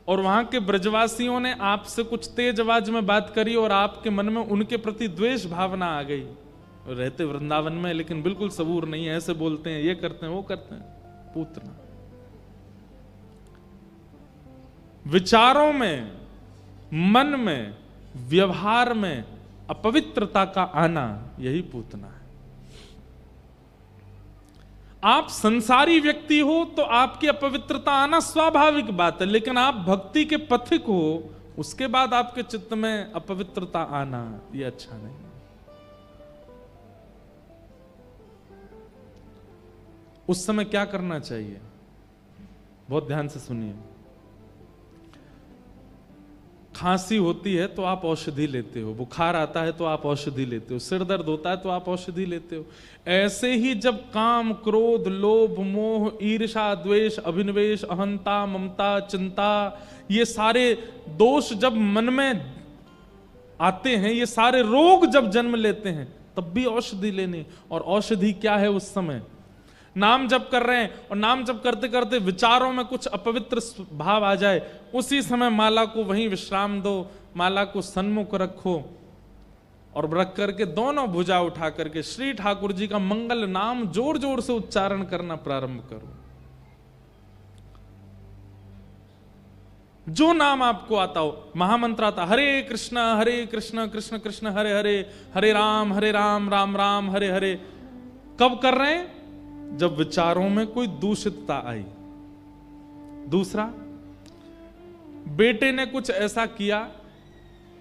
और वहां के ब्रजवासियों ने आपसे कुछ तेज आवाज में बात करी और आपके मन में उनके प्रति द्वेष भावना आ गई। रहते वृंदावन में लेकिन बिल्कुल सबूर नहीं है, ऐसे बोलते हैं, ये करते हैं, वो करते हैं, पूतना। विचारों में, मन में, व्यवहार में अपवित्रता का आना, यही पूतना है। आप संसारी व्यक्ति हो तो आपकी अपवित्रता आना स्वाभाविक बात है, लेकिन आप भक्ति के पथिक हो, उसके बाद आपके चित्त में अपवित्रता आना, यह अच्छा नहीं। उस समय क्या करना चाहिए, बहुत ध्यान से सुनिए। खांसी होती है तो आप औषधि लेते हो, बुखार आता है तो आप औषधि लेते हो, सिर दर्द होता है तो आप औषधि लेते हो। ऐसे ही जब काम, क्रोध, लोभ, मोह, ईर्ष्या, द्वेष, अभिनिवेश, अहंता, ममता, चिंता, ये सारे दोष जब मन में आते हैं, ये सारे रोग जब जन्म लेते हैं, तब भी औषधि लेनी। और औषधि क्या है उस समय? नाम जप कर रहे हैं और नाम जप करते करते विचारों में कुछ अपवित्र भाव आ जाए, उसी समय माला को वहीं विश्राम दो, माला को सन्मुख रखो और रख करके दोनों भुजा उठा करके श्री ठाकुर जी का मंगल नाम जोर जोर से उच्चारण करना प्रारंभ करो। जो नाम आपको आता हो, महामंत्र आता, हरे कृष्ण कृष्ण कृष्ण हरे हरे, हरे राम राम राम हरे हरे। कब कर रहे हैं? जब विचारों में कोई दूषितता आई। दूसरा, बेटे ने कुछ ऐसा किया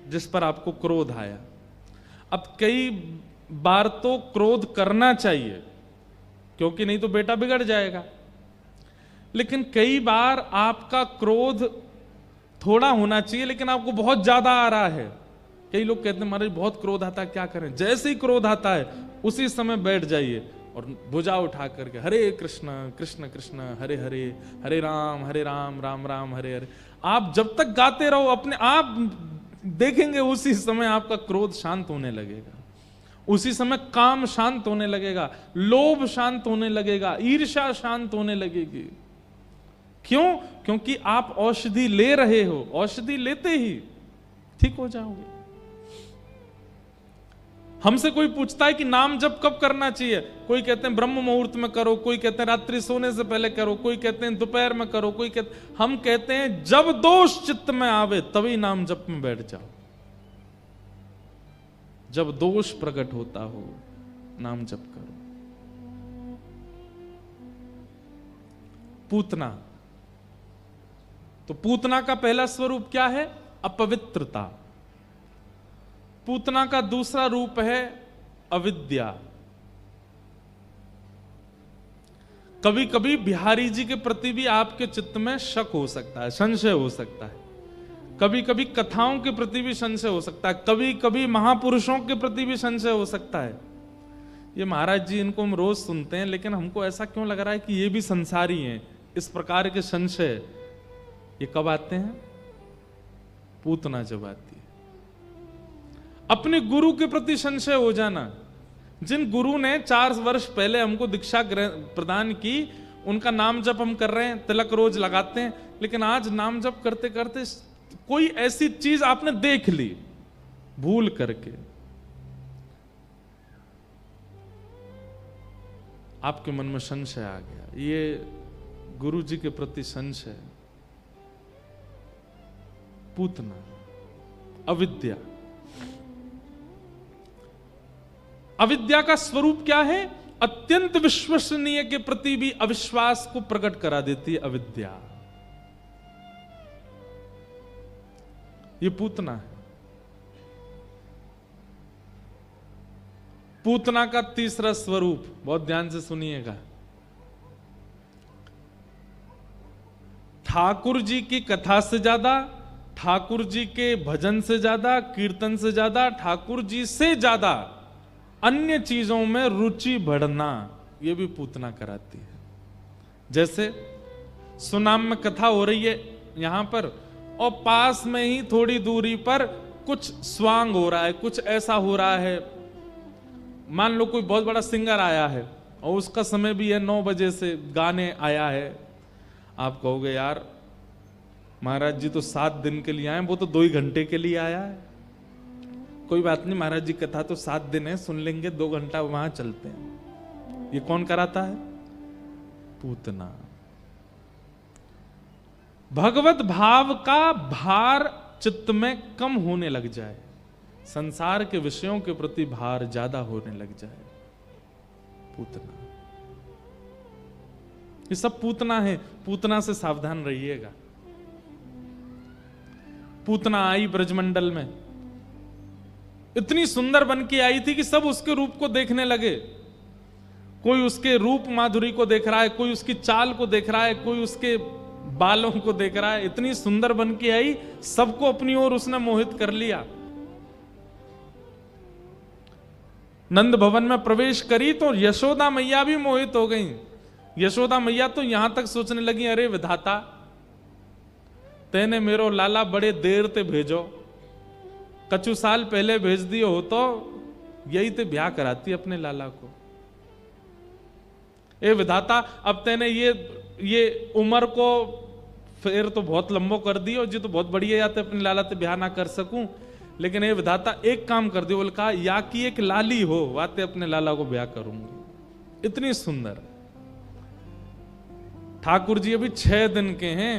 जिस पर आपको क्रोध आया। अब कई बार तो क्रोध करना चाहिए, क्योंकि नहीं तो बेटा बिगड़ जाएगा, लेकिन कई बार आपका क्रोध थोड़ा होना चाहिए, लेकिन आपको बहुत ज्यादा आ रहा है। कई लोग कहते हैं महाराज बहुत क्रोध आता है, क्या करें? जैसे ही क्रोध आता है उसी समय बैठ जाइए और भुजा उठा करके हरे कृष्ण कृष्ण कृष्ण हरे हरे, हरे राम राम राम हरे हरे। आप जब तक गाते रहो, अपने आप देखेंगे उसी समय आपका क्रोध शांत होने लगेगा, उसी समय काम शांत होने लगेगा, लोभ शांत होने लगेगा, ईर्ष्या शांत होने लगेगी। क्यों? क्योंकि आप औषधि ले रहे हो, औषधि लेते ही ठीक हो जाओगे। हमसे कोई पूछता है कि नाम जप कब करना चाहिए, कोई कहते हैं ब्रह्म मुहूर्त में करो, कोई कहते हैं रात्रि सोने से पहले करो, कोई कहते हैं दोपहर में करो, कोई कहते, हम कहते हैं जब दोष चित्त में आवे तभी नाम जप में बैठ जाओ। जब दोष प्रकट होता हो नाम जप करो। पूतना, तो पूतना का पहला स्वरूप क्या है? अपवित्रता। पूतना का दूसरा रूप है अविद्या। कभी कभी बिहारी जी के प्रति भी आपके चित्त में शक हो सकता है, संशय हो सकता है। कभी कभी कथाओं के प्रति भी संशय हो सकता है, कभी कभी महापुरुषों के प्रति भी संशय हो सकता है। ये महाराज जी, इनको हम रोज सुनते हैं, लेकिन हमको ऐसा क्यों लग रहा है कि ये भी संसारी हैं? इस प्रकार के संशय ये कब आते हैं? पूतना जब आती है। अपने गुरु के प्रति संशय हो जाना। जिन गुरु ने 4 वर्ष पहले हमको दीक्षा प्रदान की, उनका नाम जप हम कर रहे हैं, तिलक रोज लगाते हैं, लेकिन आज नाम जप करते करते कोई ऐसी चीज आपने देख ली भूल करके, आपके मन में संशय आ गया, ये गुरु जी के प्रति संशय, पूतना, अविद्या। अविद्या का स्वरूप क्या है? अत्यंत विश्वसनीय के प्रति भी अविश्वास को प्रकट करा देती है अविद्या। ये पूतना है। पूतना का तीसरा स्वरूप, बहुत ध्यान से सुनिएगा, ठाकुर जी की कथा से ज्यादा, ठाकुर जी के भजन से ज्यादा, कीर्तन से ज्यादा, ठाकुर जी से ज्यादा अन्य चीजों में रुचि बढ़ना, यह भी पूतना कराती है। जैसे सुनाम में कथा हो रही है यहां पर, और पास में ही थोड़ी दूरी पर कुछ स्वांग हो रहा है, कुछ ऐसा हो रहा है, मान लो कोई बहुत बड़ा सिंगर आया है और उसका समय भी है 9 बजे से गाने आया है। आप कहोगे यार महाराज जी तो 7 दिन के लिए आए, वो तो 2 ही घंटे के लिए आया है। कोई बात नहीं, महाराज जी कथा तो 7 दिन है, सुन लेंगे, 2 घंटा वहां चलते हैं। ये कौन कराता है? पूतना। भगवत भाव का भार चित्त में कम होने लग जाए, संसार के विषयों के प्रति भार ज्यादा होने लग जाए, पूतना। ये सब पूतना है। पूतना से सावधान रहिएगा। पूतना आई ब्रजमंडल में, इतनी सुंदर बन के आई थी कि सब उसके रूप को देखने लगे। कोई उसके रूप माधुरी को देख रहा है, कोई उसकी चाल को देख रहा है, कोई उसके बालों को देख रहा है। इतनी सुंदर बन के आई, सबको अपनी ओर उसने मोहित कर लिया। नंद भवन में प्रवेश करी तो यशोदा मैया भी मोहित हो गई। यशोदा मैया तो यहां तक सोचने लगी, अरे विधाता, तेने मेरो लाला बड़े देर ते भेजो, कछु साल पहले भेज दियो हो तो यही ते ब्याह कराती अपने लाला को। ए विधाता, अब तेने ये उम्र को फिर तो बहुत लंबो कर दियो जी, तो बहुत बढ़िया जाते अपने लाला ते ब्याह ना कर सकूं, लेकिन ये विधाता एक काम कर दियो। बोल कहा, या कि एक लाली हो, वाते अपने लाला को ब्याह करूंगी। इतनी सुंदर। ठाकुर जी अभी 6 दिन के हैं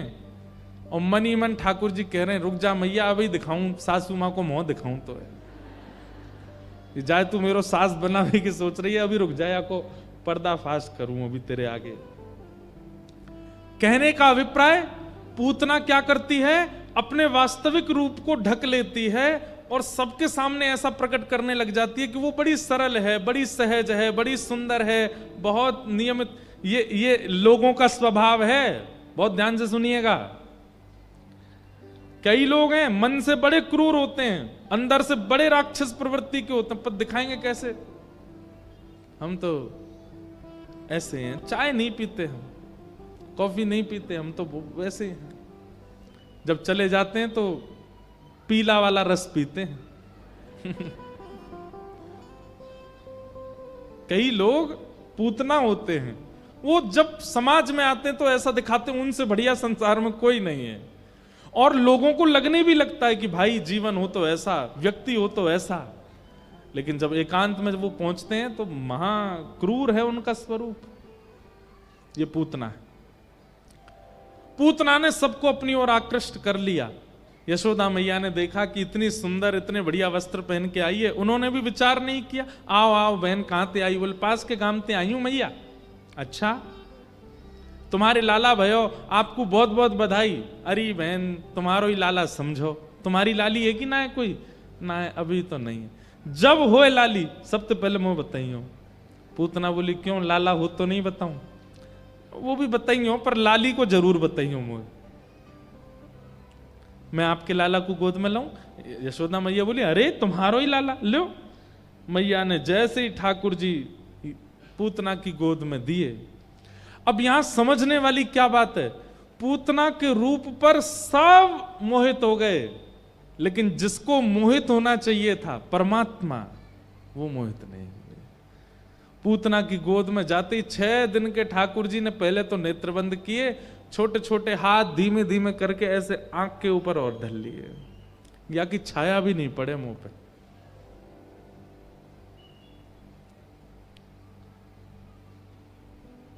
और मन ही मन ठाकुर जी कह रहे हैं, रुक जा मैया, अभी दिखाऊं सासू मां को मुंह दिखाऊं तो है। जाए तू मेरो सास बनावे की सोच रही है, अभी रुक जाए, को पर्दाफाश करूं अभी तेरे आगे। कहने का अभिप्राय, पूतना क्या करती है? अपने वास्तविक रूप को ढक लेती है और सबके सामने ऐसा प्रकट करने लग जाती है कि वो बड़ी सरल है, बड़ी सहज है, बड़ी सुंदर है, बहुत नियमित। ये लोगों का स्वभाव है। बहुत ध्यान से सुनिएगा। कई लोग हैं मन से बड़े क्रूर होते हैं, अंदर से बड़े राक्षस प्रवृत्ति के होते हैं, पर दिखाएंगे कैसे? हम तो ऐसे हैं, चाय नहीं पीते हम, कॉफी नहीं पीते हम, तो वैसे हैं। जब चले जाते हैं तो पीला वाला रस पीते हैं। कई लोग पूतना होते हैं, वो जब समाज में आते हैं तो ऐसा दिखाते हैं उनसे बढ़िया संसार में कोई नहीं है, और लोगों को लगने भी लगता है कि भाई जीवन हो तो ऐसा, व्यक्ति हो तो ऐसा, लेकिन जब एकांत में वो पहुंचते हैं तो महाक्रूर है उनका स्वरूप। ये पूतना है। पूतना ने सबको अपनी ओर आकृष्ट कर लिया। यशोदा मैया ने देखा कि इतनी सुंदर, इतने बढ़िया वस्त्र पहन के आई है, उन्होंने भी विचार नहीं किया। आओ आओ बहन, कहां ते आई? बोले पास के गांव ते आई हूं मैया। अच्छा, तुम्हारे लाला भयो, आपको बहुत बहुत बधाई। अरे बहन, तुम्हारो ही लाला समझो, तुम्हारी लाली है कि ना है? कोई ना है, अभी तो नहीं है। जब होए लाली सबसे पहले मैं बताइयो। पूतना बोली, क्यों लाला हो तो नहीं बताऊं? वो भी बताइयो, पर लाली को जरूर बताइयो। मैं आपके लाला को गोद में लाऊं? यशोदा मैया बोली, अरे तुम्हारो ही लाला, लो। मैया ने जैसे ही ठाकुर जी पूतना की गोद में दिए। अब यहां समझने वाली क्या बात है? पूतना के रूप पर सब मोहित हो गए, लेकिन जिसको मोहित होना चाहिए था परमात्मा, वो मोहित नहीं हुए। पूतना की गोद में जाते ही 6 दिन के ठाकुर जी ने पहले तो नेत्र बंद किए, छोटे छोटे हाथ धीमे धीमे करके ऐसे आंख के ऊपर और धर लिए, या कि छाया भी नहीं पड़े मुंह पे।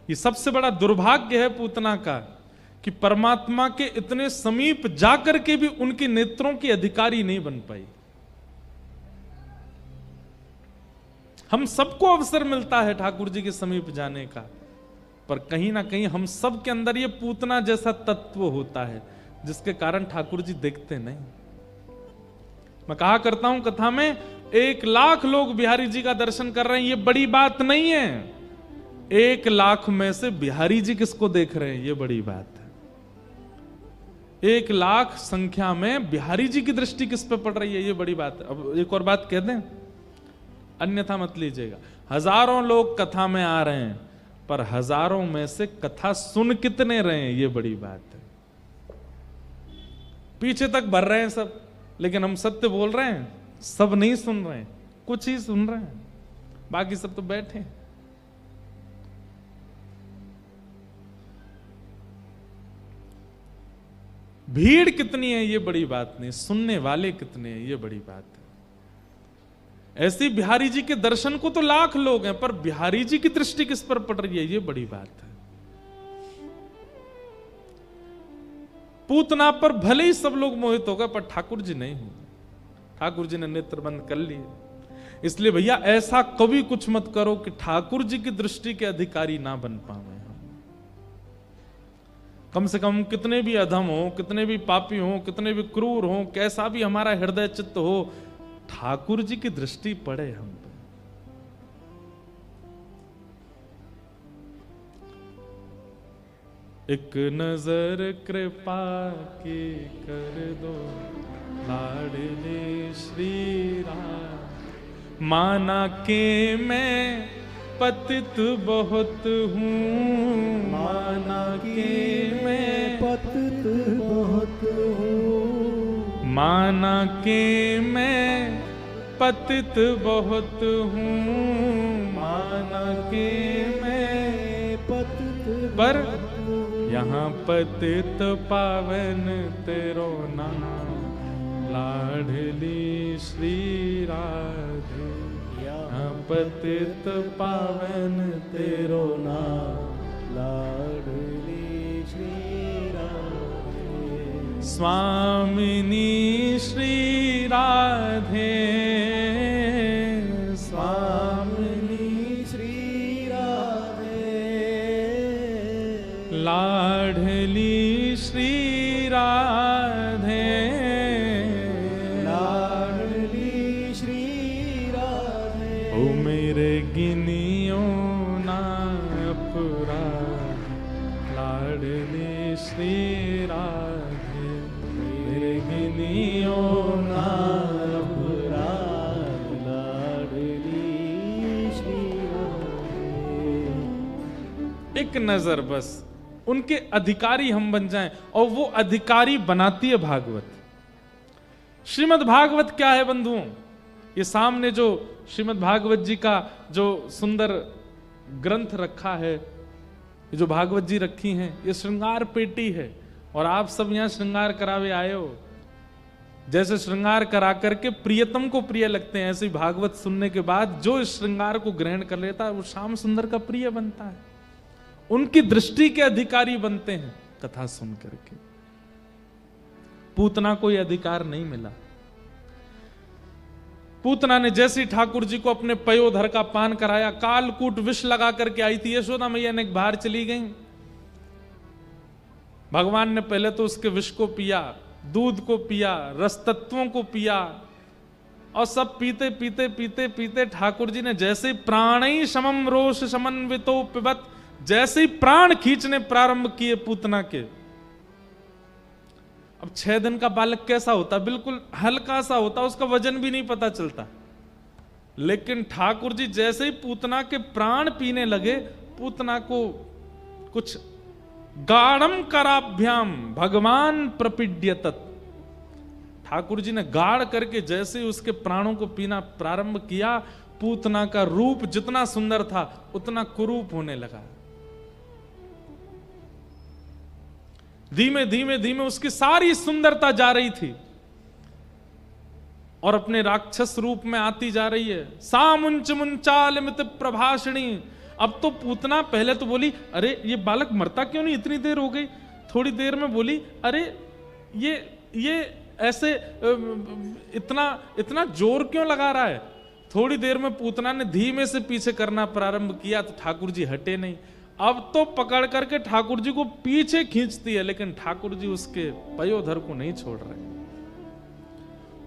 ये सबसे बड़ा दुर्भाग्य है पूतना का कि परमात्मा के इतने समीप जाकर के भी उनके नेत्रों की अधिकारी नहीं बन पाई। हम सबको अवसर मिलता है ठाकुर जी के समीप जाने का, पर कहीं ना कहीं हम सब के अंदर ये पूतना जैसा तत्व होता है जिसके कारण ठाकुर जी देखते नहीं। मैं कहा करता हूं कथा में, 1 लाख लोग बिहारी जी का दर्शन कर रहे हैं, ये बड़ी बात नहीं है। 1 लाख में से बिहारी जी किसको देख रहे हैं, ये बड़ी बात है। 1 लाख संख्या में बिहारी जी की दृष्टि किस पे पड़ रही है, ये बड़ी बात है। अब एक और बात कह दें, अन्यथा मत लीजिएगा। हजारों लोग कथा में आ रहे हैं, पर हजारों में से कथा सुन कितने रहे हैं, ये बड़ी बात है। पीछे तक भर रहे हैं सब, लेकिन हम सत्य बोल रहे हैं, सब नहीं सुन रहे हैं, कुछ ही सुन रहे हैं, बाकी सब तो बैठे हैं। भीड़ कितनी है ये बड़ी बात नहीं, सुनने वाले कितने हैं ये बड़ी बात है। ऐसी बिहारी जी के दर्शन को तो लाख लोग हैं, पर बिहारी जी की दृष्टि किस पर पड़ रही है, ये बड़ी बात है। पूतना पर भले ही सब लोग मोहित हो गए, पर ठाकुर जी नहीं हुए। ठाकुर जी ने नेत्र बंद कर लिए। इसलिए भैया ऐसा कभी कुछ मत करो कि ठाकुर जी की दृष्टि के अधिकारी ना बन पाए। कम से कम कितने भी अधम हो, कितने भी पापी हो, कितने भी क्रूर हो, कैसा भी हमारा हृदय चित्त हो, ठाकुर जी की दृष्टि पड़े हम पे। एक नजर कृपा की कर दो लाडले श्री राम, माना के मैं पतित बहुत हूँ, माना के मैं पतित बहुत हूँ, माना के मैं पतित बहुत हूँ, माना के मैं पतित पर यहाँ पतित पावन तेरो नाम, लाडली श्री राधे। पतित पावन तेरो नाम, लाडली श्री राधे। स्वामिनी श्री राधे, स्वामिनी श्री राधे। लाडली श्री राधे, लाडली श्री ओ मेरे गिनियो ना पुरा, लाडली श्री राधे, मेरे गिनियो ना पुरा, लाडली श्री राधे। एक नजर बस उनके अधिकारी हम बन जाएं, और वो अधिकारी बनाती है भागवत। श्रीमद् भागवत क्या है बंधुओं? ये सामने जो श्रीमद् भागवत जी का जो सुंदर ग्रंथ रखा है, ये जो भागवत जी रखी हैं, ये श्रृंगार पेटी है। और आप सब यहां श्रृंगार करावे आए हो। जैसे श्रृंगार करा करके प्रियतम को प्रिय लगते हैं, ऐसे भागवत सुनने के बाद जो इस श्रृंगार को ग्रहण कर लेता है वो श्याम सुंदर का प्रिय बनता है, उनकी दृष्टि के अधिकारी बनते हैं कथा सुन करके। पूतना को यह अधिकार नहीं मिला। पूतना ने जैसे ठाकुर जी को अपने पयोधर का पान कराया, कालकूट विष लगा करके आई थी, यशोदा मैया ने बाहर चली गई। भगवान ने पहले तो उसके विष को पिया, दूध को पिया, रस तत्वों को पिया, और सब पीते पीते पीते पीते ठाकुर जी ने जैसे प्राणी समम रोष समन्वितो पिबत, जैसे ही प्राण खींचने प्रारंभ किए पूतना के। अब 6 दिन का बालक कैसा होता? बिल्कुल हल्का सा होता, उसका वजन भी नहीं पता चलता। लेकिन ठाकुर जी जैसे ही पूतना के प्राण पीने लगे, पूतना को कुछ गाढ़म कराभ्याम भगवान प्रपीड्यत। ठाकुर जी ने गाढ़ करके जैसे उसके प्राणों को पीना प्रारंभ किया, पूतना का रूप जितना सुंदर था उतना कुरूप होने लगा। धीमे धीमे धीमे उसकी सारी सुंदरता जा रही थी और अपने राक्षस रूप में आती जा रही है। सामुंच मुंचाल मित प्रभाषणी। अब तो पूतना पहले तो बोली अरे ये बालक मरता क्यों नहीं, इतनी देर हो गई। थोड़ी देर में बोली अरे ये ऐसे इतना इतना जोर क्यों लगा रहा है। थोड़ी देर में पूतना ने धीमे से पीछे करना प्रारंभ किया तो ठाकुर जी हटे नहीं। अब तो पकड़ करके ठाकुर जी को पीछे खींचती है, लेकिन ठाकुर जी उसके पयोधर को नहीं छोड़ रहे।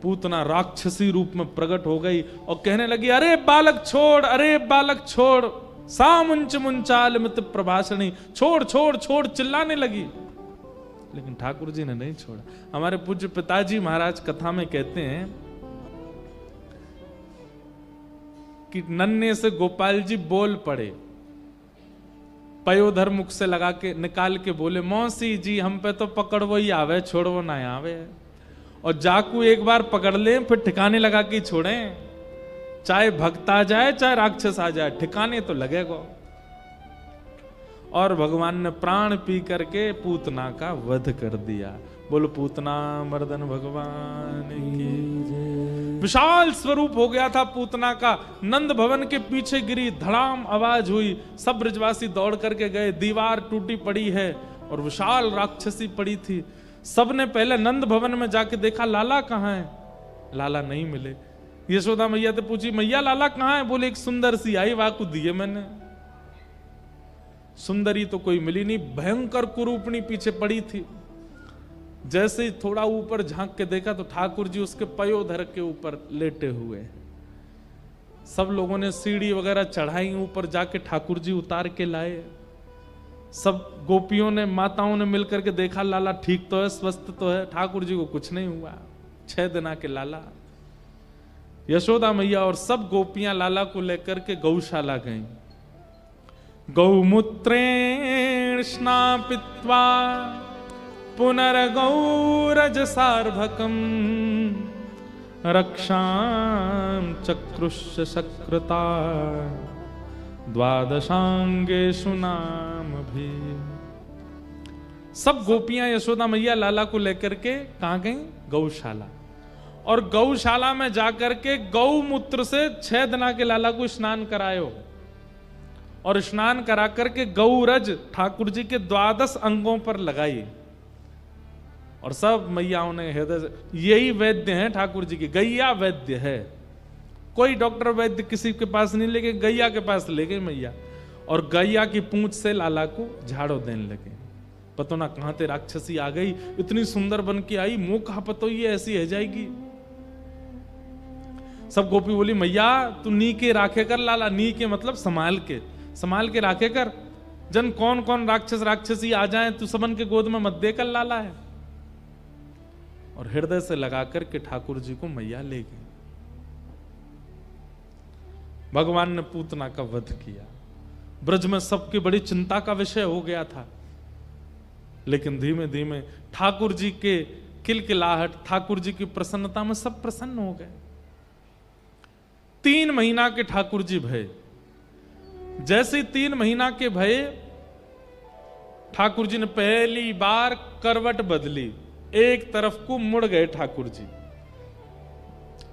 पूतना राक्षसी रूप में प्रकट हो गई और कहने लगी अरे बालक छोड़, अरे बालक छोड़। सामुंच मुंचाल मित प्रभाषणी। छोड़ छोड़ छोड़ चिल्लाने लगी, लेकिन ठाकुर जी ने नहीं छोड़ा। हमारे पूज्य पिताजी महाराज कथा में कहते हैं कि नन्हे से गोपाल जी बोल पड़े, पयोधर मुख से लगा के निकाल के बोले मौसी जी हम पे तो पकड़वो ही आवे, छोड़वो ना आवे। और जाकू एक बार पकड़ ले फिर ठिकाने लगा के छोड़े, चाहे भक्त आ जाए चाहे राक्षस आ जाए, ठिकाने तो लगेगा। और भगवान ने प्राण पी करके पूतना का वध कर दिया। बोलो पूतना मर्दन भगवान की। विशाल स्वरूप हो गया था पूतना का। नंद भवन के पीछे गिरी, धड़ाम आवाज हुई, सब ब्रजवासी दौड़ करके गए। दीवार टूटी पड़ी है और विशाल राक्षसी पड़ी थी। सबने पहले नंद भवन में जाके देखा लाला कहाँ है, लाला नहीं मिले। यशोदा मैया से पूछी मैया लाला कहाँ है, बोले एक सुंदर सी आई वाकु दिए मैंने। सुंदरी तो कोई मिली नहीं, भयंकर कुरूपणी पीछे पड़ी थी। जैसे ही थोड़ा ऊपर झांक के देखा तो ठाकुर जी उसके पयोधर के ऊपर लेटे हुए। सब लोगों ने सीढ़ी वगैरह चढ़ाई, ऊपर जाके ठाकुर जी उतार के लाए। सब गोपियों ने माताओं ने मिलकर के देखा लाला ठीक तो है, स्वस्थ तो है। ठाकुर जी को कुछ नहीं हुआ, 6 दिन के लाला। यशोदा मैया और सब गोपियां लाला को लेकर के गौशाला गईं। गौमूत्रेण स्नापित्वा पुनर्गौरज सार्भकम रक्षां चक्रुष्य सकृता द्वादशांगेषु नाम भी। सब गोपियां यशोदा मैया लाला को लेकर के कहां गईं? गौशाला। और गौशाला में जाकर के गौमूत्र से 6 दिन के लाला को स्नान करायो और स्नान करा करके गौरज ठाकुर जी के 12 अंगों पर लगाई। और सब मैयाओं ने हृदय से, यही वैद्य हैं ठाकुर जी की, गैया वैद्य है। कोई डॉक्टर वैद्य किसी के पास नहीं लेके गैया के पास ले गए मैया। और गैया की पूंछ से लाला को झाड़ो देने लगे। पतो ना कहां ते राक्षसी आ गई, इतनी सुंदर बन के आई, मुंह कहां पतो ये ऐसी है जाएगी। सब गोपी बोली मैया तू नी के राखे कर लाला, नी के मतलब संभाल के राखे कर। जन कौन कौन राक्षस राक्षसी आ जाए तू सबन के गोद में मत देकर लाला है। और हृदय से लगा करके ठाकुर जी को मैया ले गई। भगवान ने पूतना का वध किया। ब्रज में सबकी बड़ी चिंता का विषय हो गया था, लेकिन धीमे धीमे ठाकुर जी के किलकिलाहट, ठाकुर जी की प्रसन्नता में सब प्रसन्न हो गए। 3 महीना के ठाकुर जी भये। जैसे 3 महीना के भये, ठाकुर जी ने पहली बार करवट बदली, एक तरफ को मुड़ गए ठाकुर जी।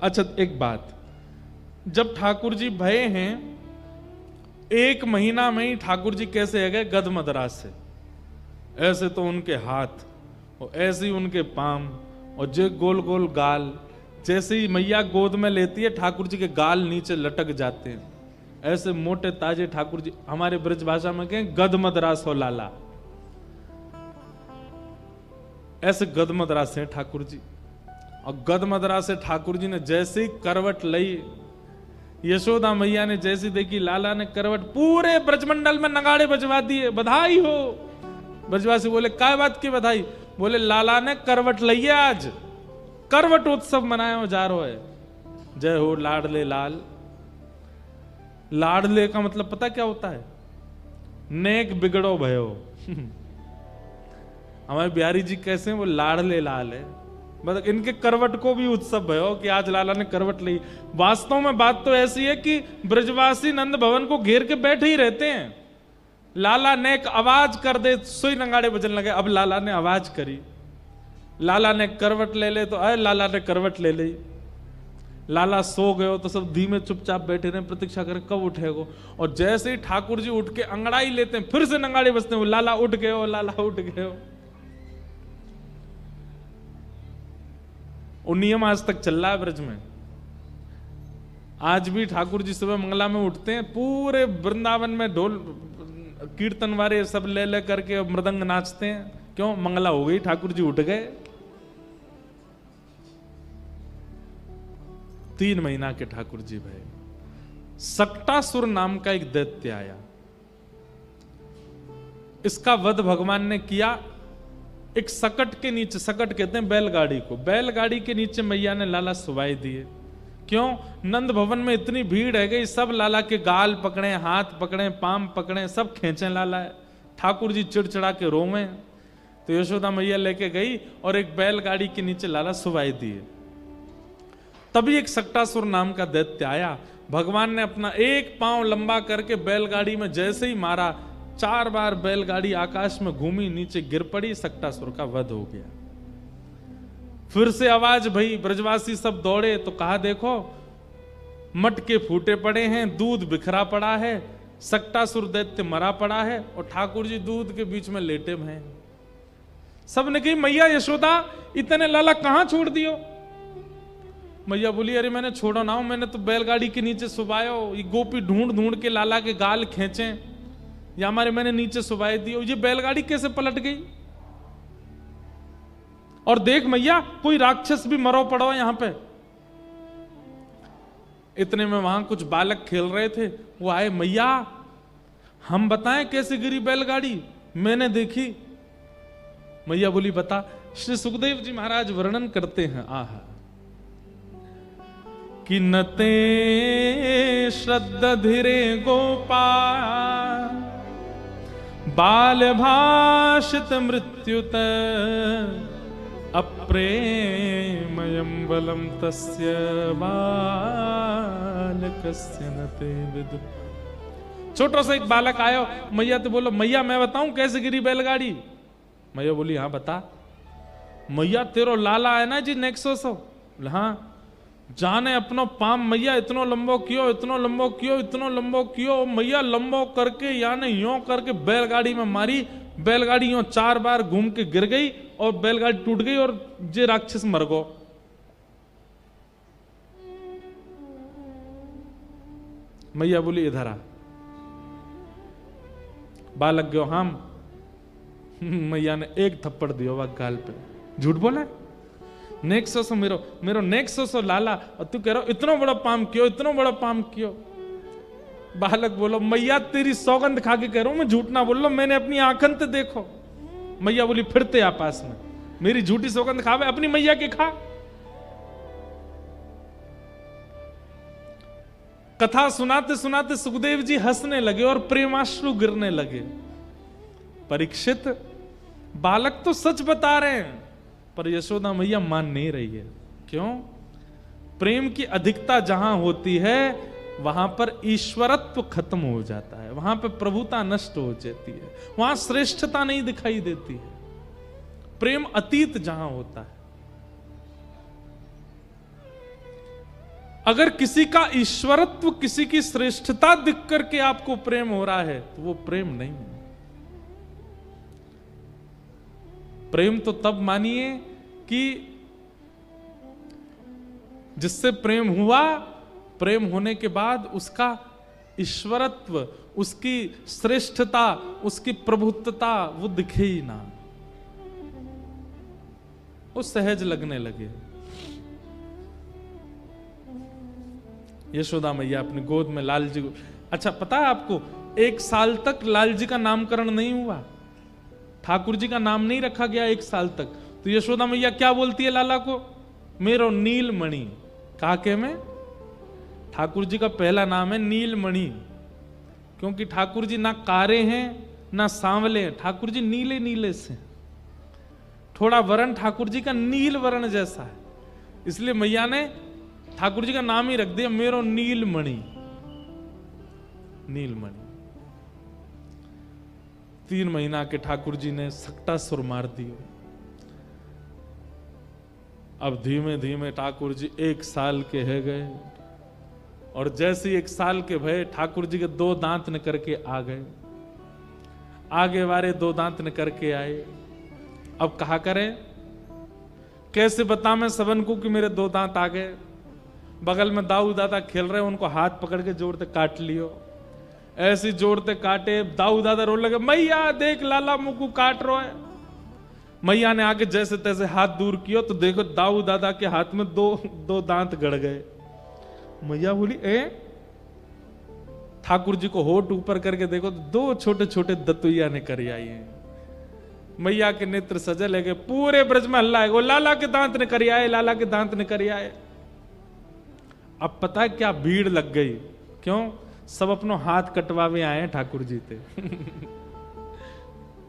अच्छा एक बात, जब ठाकुर जी भये हैं 1 महीना में ही ठाकुर जी कैसे है गए? गदमदरा से। ऐसे तो उनके हाथ और ऐसे ही उनके पांव और जो गोल गोल गाल, जैसे ही मैया गोद में लेती है ठाकुर जी के गाल नीचे लटक जाते हैं। ऐसे मोटे ताजे ठाकुर जी, हमारे ब्रज भाषा में कहें गदमदरास हो लाला, ऐसे गदमदरास हैं ठाकुर जी। और गदमदरास से ठाकुर जी ने जैसे ही करवट ली, यशोदा मैया ने जैसी देखी लाला ने करवट, पूरे ब्रजमंडल में नगाड़े बजवा दिए, बधाई हो। ब्रजवासी बोले काय बात की बधाई? बोले लाला ने करवट ली है, आज करवट उत्सव मनाया जा रहा है। जय हो लाडले लाल। लाडले का मतलब पता क्या होता है? नेक बिगड़ो भयो। हमारे बिहारी जी कैसे हैं, वो लाड़ले लाल है, मतलब इनके करवट को भी उत्सव है कि आज लाला ने करवट ली। वास्तव में बात तो ऐसी है कि ब्रजवासी नंद भवन को घेर के बैठे ही रहते हैं। लाला ने एक आवाज कर दे, सोई नगाड़े बजने लगे। अब लाला ने आवाज करी, लाला ने करवट ले ले, तो अरे लाला ने करवट ले ली। लाला सो गए हो तो सब धीमे चुपचाप बैठे रहे, प्रतीक्षा करें कब उठेगो। और जैसे ही ठाकुर जी उठ के अंगड़ाई लेते हैं, फिर से नगाड़े बजते हैं, लाला उठ गए हो, लाला उठ गए हो। वो नियम आज तक चल रहा है ब्रज में। आज भी ठाकुर जी सुबह मंगला में उठते हैं, पूरे वृंदावन में ढोल कीर्तन वाले सब ले ले करके मृदंग नाचते हैं। क्यों? मंगला हो गई, ठाकुर जी उठ गए। 3 महीना के ठाकुर जी भाई। सक्टासुर नाम का एक दैत्य आया, इसका वध भगवान ने किया। एक सकट के नीचे, सकट कहते हैं बैलगाड़ी को, बैलगाड़ी के नीचे मैया ने लाला सुवाई दिए। क्यों? नंद भवन में इतनी भीड़ है गई, सब लाला के गाल पकड़े, हाथ पकड़े, पाम पकड़े, सब खींचे लाला है। ठाकुर जी चिड़चिड़ा के रोवे। तो यशोदा मैया लेके गई और एक बैलगाड़ी के नीचे लाला सुवाई दिए। तभी एक सक्टासुर नाम का दैत्य आया। भगवान ने अपना एक पांव लंबा करके बैलगाड़ी में जैसे ही मारा, 4 बार बैलगाड़ी आकाश में घूमी, नीचे गिर पड़ी, सक्टासुर का वध हो गया। फिर से आवाज भई, ब्रजवासी सब दौड़े तो कहा देखो मटके फूटे पड़े हैं, दूध बिखरा पड़ा है, सक्टासुर दैत्य मरा पड़ा है और ठाकुर जी दूध के बीच में लेटे हैं। सबने कही मैया यशोदा इतने लाला कहां छोड़ दियो? मैया बोली अरे मैंने छोड़ो ना, मैंने तो बैलगाड़ी के नीचे सुबायो, ये गोपी ढूंढ ढूंढ के लाला के गाल खींचे, या हमारे मैंने नीचे सुबाई दी, ये बैलगाड़ी कैसे पलट गई? और देख मैया कोई राक्षस भी मरो पड़ो यहां पे। इतने में वहां कुछ बालक खेल रहे थे, वो आए, मैया हम बताएं कैसे गिरी बैलगाड़ी, मैंने देखी। मैया बोली बता। श्री सुखदेव जी महाराज वर्णन करते हैं, आहा कि नते श्रद्धा धीरे गोपाल बाल भाषित मृत्युत अप्रेमयं बलम तस्य बालकस्य नते विदु। छोटा सा एक बालक आयो, मैया तो बोलो मैया मैं बताऊं कैसे गिरी बैलगाड़ी? मैया बोली हाँ बता। मैया तेरो लाला है ना जी नेक्सोस, हाँ जाने अपनो पाम मैया इतनो लंबो कियो, इतनो लंबो कियो, इतनो लंबो कियो। मैया लंबो करके यानी यों करके बैलगाड़ी में मारी, बैलगाड़ी यों 4 बार घूम के गिर गई और बैलगाड़ी टूट गई और जे राक्षस मर गो। मैया बोली इधर आ। बालक गयो हम। मैया ने एक थप्पड़ दियो वह गाल पे। झूठ बोला नेक्सोस मेरो नेक्सोस लाला, और तू कह रहा इतना बड़ा पाम क्यों, इतना बड़ा पाम क्यों? बालक बोलो मैया तेरी सौगंध खा के कह रहा हूं, मैं झूठ ना बोल रहा, मैंने अपनी आंखन ते देखो। मैया बोली फिरते आ पास में, मेरी झूठी सौगंध खावे, अपनी मैया के खा। कथा सुनाते सुनाते सुखदेव जी हंसने लगे और प्रेमाश्रु गिरने लगे। परीक्षित बालक तो सच बता रहे हैं, पर यशोदा मैया मान नहीं रही है। क्यों? प्रेम की अधिकता जहां होती है वहां पर ईश्वरत्व खत्म हो जाता है, वहां पर प्रभुता नष्ट हो जाती है, वहां श्रेष्ठता नहीं दिखाई देती है। प्रेम अतीत जहां होता है, अगर किसी का ईश्वरत्व, किसी की श्रेष्ठता दिख करके आपको प्रेम हो रहा है तो वो प्रेम नहीं है। प्रेम तो तब मानिए कि जिससे प्रेम हुआ, प्रेम होने के बाद उसका ईश्वरत्व, उसकी श्रेष्ठता, उसकी प्रभुत्वता वो दिखे ही ना, वो सहज लगने लगे। यशोदा मैया अपनी गोद में लाल जी को, अच्छा पता है आपको 1 साल तक लाल जी का नामकरण नहीं हुआ, ठाकुर जी का नाम नहीं रखा गया 1 साल तक। तो यशोदा मैया क्या बोलती है लाला को? मेरो नीलमणि। काके में ठाकुर जी का पहला नाम है नीलमणि, क्योंकि ठाकुर जी ना कारे हैं ना सांवले हैं, ठाकुर जी नीले नीले से। थोड़ा वर्ण ठाकुर जी का नील वर्ण जैसा है, इसलिए मैया ने ठाकुर जी का नाम ही रख दिया मेरो नीलमणि। नीलमणि 3 महीना के ठाकुर जी ने सकटा सुर मार दिए। अब धीमे धीमे ठाकुर जी 1 साल के है गए, और जैसे 1 साल के भय ठाकुर जी के 2 दांत निकर के आ गए, आगे वाले 2 दांत निकर के आए। अब कहा करें, कैसे बता मैं सबन को कि मेरे 2 दांत आ गए। बगल में दाऊ दादा खेल रहे, उनको हाथ पकड़ के जोड़ते काट लियो। ऐसे जोड़ते काटे, दाऊ दादा रोने लगे, मैया देख लाला मुकू काट रो है। मैया ने आके जैसे तैसे हाथ दूर किया तो देखो दाऊ दादा के हाथ में 2 दांत गड़ गए। मैया बोली ए, ठाकुर जी को होठ ऊपर करके देखो तो 2 छोटे छोटे दतुइया ने कर आई है। मैया के नेत्र सजल है, पूरे ब्रज में हल्ला है, वो लाला के दांत ने कर आए, लाला के दांत ने कर आए। अब पता है क्या भीड़ लग गई, क्यों? सब अपनो हाथ कटवावे आए ठाकुर जी थे।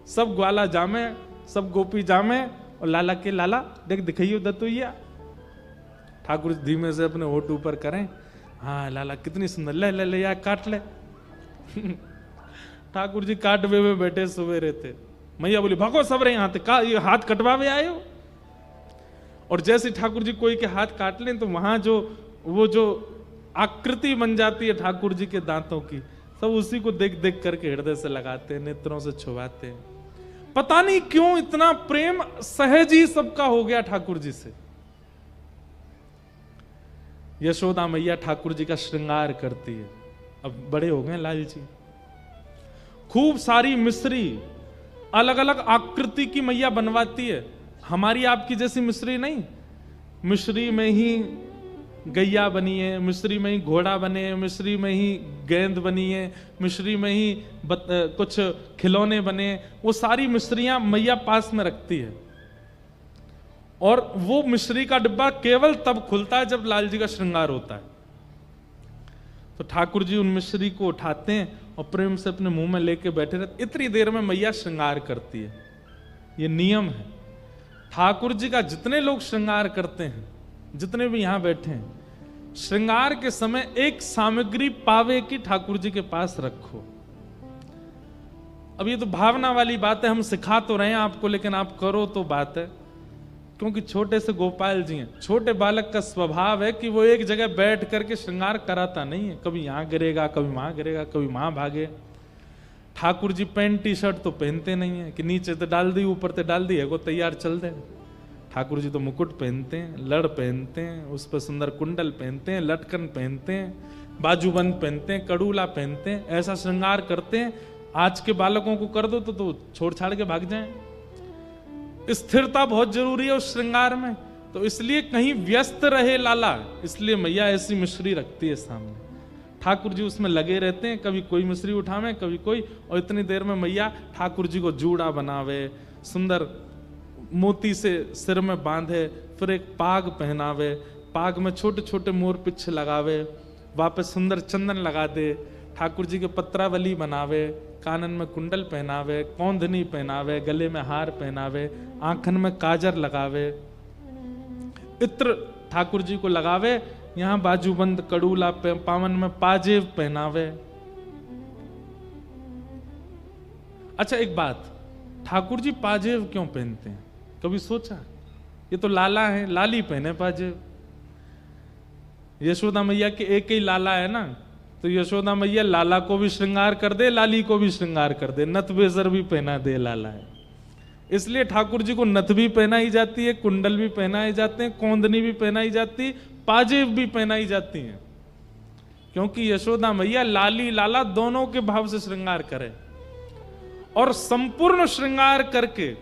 सब ग्वाला जामे, सब गोपी जामे, और लाला के लाला देख दिखाइयो दतुइया। ठाकुर जी धीमे से अपने होठ ऊपर करें, हाँ लाला कितनी सुंदर, ले ले ले यार काट ले। ठाकुर जी काटवे हुए बैठे सवेरे थे। मैया बोली भागो सब रहे यहाँ का ये हाथ कटवावे आए हो। और जैसे ठाकुर जी कोई के हाथ काट लें तो वहां जो वो जो आकृति बन जाती है ठाकुर जी के दांतों की, सब उसी को देख देख करके हृदय से लगाते हैं, नेत्रों से छुवाते हैं। पता नहीं क्यों इतना प्रेम सहज ही सबका हो गया ठाकुर जी से। यशोदा मैया ठाकुर जी का श्रृंगार करती है। अब बड़े हो गए लाल जी, खूब सारी मिश्री अलग अलग आकृति की मैया बनवाती है। हमारी आपकी जैसी मिश्री नहीं, मिश्री में ही गैया बनी है, मिश्री में ही घोड़ा बने हैं, मिश्री में ही गेंद बनी है, मिश्री में ही कुछ खिलौने बने, वो सारी मिश्रियां मैया पास में रखती है। और वो मिश्री का डिब्बा केवल तब खुलता है जब लाल जी का श्रृंगार होता है। तो ठाकुर जी उन मिश्री को उठाते हैं और प्रेम से अपने मुंह में लेके बैठे रहते। इतनी देर में मैया श्रृंगार करती है, ये नियम है। ठाकुर जी का जितने लोग श्रृंगार करते हैं, जितने भी यहां बैठे हैं, श्रृंगार के समय एक सामग्री पावे की ठाकुर जी के पास रखो। अब ये तो भावना वाली बात है, हम सिखा तो रहे हैं आपको, लेकिन आप करो तो बात है। क्योंकि छोटे से गोपाल जी हैं, छोटे बालक का स्वभाव है कि वो एक जगह बैठ करके श्रृंगार कराता नहीं है, कभी यहां गिरेगा, कभी वहां गिरेगा, कभी वहां भागे। Thakur ji pant T shirt तो पहनते नहीं है कि नीचे तो डाल दी ऊपर तो डाल दी है वो तैयार चल दे। ठाकुर जी तो मुकुट पहनते हैं, लड़ पहनते हैं, उस पर सुंदर कुंडल पहनते हैं, लटकन पहनते हैं, बाजूबंद पहनते हैं, कड़ूला पहनते हैं, ऐसा श्रृंगार करते हैं। आज के बालकों को कर दो तो छोड़ छाड़ के भाग जाएं। स्थिरता बहुत जरूरी है उस श्रृंगार में, तो इसलिए कहीं व्यस्त रहे लाला, इसलिए मैया ऐसी मिश्री रखती है सामने। ठाकुर जी उसमें लगे रहते हैं, कभी कोई मिश्री उठावे कभी कोई, और इतनी देर में मैया ठाकुर जी को जूड़ा बनावे, सुंदर मोती से सिर में बांधे, फिर एक पाग पहनावे, पाग में छोटे छोटे मोर पिच्छ लगावे, वापस सुंदर चंदन लगा दे, ठाकुर जी के पत्रावली बनावे, कानन में कुंडल पहनावे, कौंधनी पहनावे, गले में हार पहनावे, आंखन में काजर लगावे, इत्र ठाकुर जी को लगावे, यहाँ बाजूबंद कड़ूला पावन में पाजेब पहनावे। अच्छा एक बात, ठाकुर जी पाजेब क्यों पहनते हैं, कभी सोचा? ये तो लाला है, लाली पहने पाजेब। यशोदा मैया के एक ही लाला है ना, तो यशोदा मैया लाला को भी श्रृंगार कर दे, लाली को भी श्रृंगार कर दे, नथ बेजर भी पहना दे लाला है। इसलिए ठाकुर जी को नथ भी पहनाई जाती है, कुंडल भी पहनाए जाते हैं, कौंदनी भी पहनाई जाती, पाजेब भी पहनाई जाती हैं, क्योंकि यशोदा मैया लाली लाला दोनों के भाव से श्रृंगार करे। और संपूर्ण श्रृंगार करके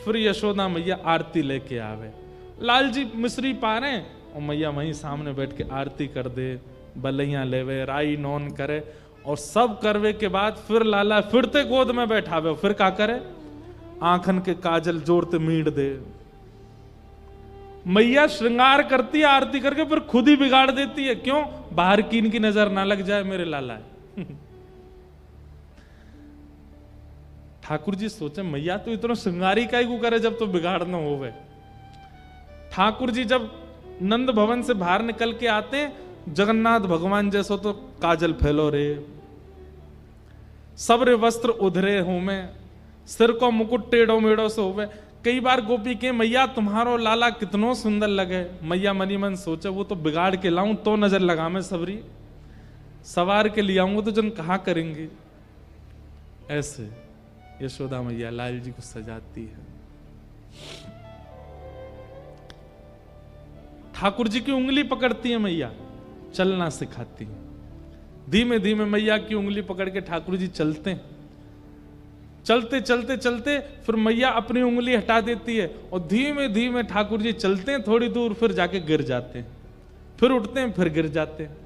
फिर यशोदा मैया आरती लेके आवे। लाल जी मिश्री पा रहे हैं और मैया वहीं सामने बैठ के आरती कर दे, बलैया लेवे, राई नौन करे, और सब करवे के बाद फिर लाला फिरते गोद में बैठावे, फिर क्या करे, आंखन के काजल जोड़ते मीड़ दे। मैया श्रृंगार करती है आरती करके, फिर खुद ही बिगाड़ देती है। क्यों? बाहर की इनकी नजर ना लग जाए मेरे लाला है। ठाकुर जी सोचे मैया तो इतना श्रृंगारी का ही करे जब तो बिगाड़ न होवे। ठाकुर जी जब नंद भवन से बाहर निकल के आते, जगन्नाथ भगवान जैसो तो काजल फैलो रे, सबरे वस्त्र उधरे हो में, सिर को मुकुट टेढ़ो मेढ़ो से होवे। कई बार गोपी के मैया तुम्हारो लाला कितनो सुंदर लगे। मैया मनी मन सोचे वो तो बिगाड़ के लाऊं तो नजर लगा मैं सबरी, सवार के लिए आऊंगा तो जन कहा करेंगे। ऐसे यशोदा मैया लाल जी को सजाती है। ठाकुर जी की उंगली पकड़ती है मैया, चलना सिखाती है। धीमे धीमे मैया की उंगली पकड़ के ठाकुर जी चलते हैं। चलते चलते चलते फिर मैया अपनी उंगली हटा देती है और धीमे धीमे ठाकुर जी चलते हैं थोड़ी दूर, फिर जाके गिर जाते हैं, फिर उठते हैं, फिर गिर जाते हैं।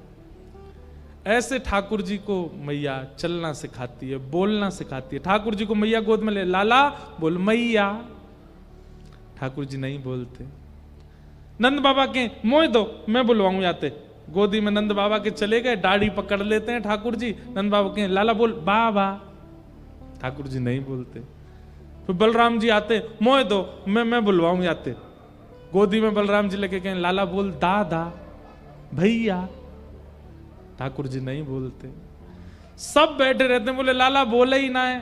ऐसे ठाकुर जी को मैया चलना सिखाती है, बोलना सिखाती है। ठाकुर जी को मैया गोद में ले, लाला बोल मैया। ठाकुर जी नहीं बोलते। नंद बाबा के मोह दो, मैं बुलवाऊं जाते। गोदी में नंद बाबा के चले गए, दाढ़ी पकड़ लेते हैं ठाकुर जी। नंद बाबा के लाला बोल बाबा। ठाकुर जी नहीं बोलते। फिर बलराम जी आते, मोह दो, मैं बुलवाऊं जाते। गोदी में बलराम जी लेके कहें लाला बोल दादा भैया। ठाकुर जी नहीं बोलते। सब बैठे रहते हैं, बोले लाला बोले ही ना है।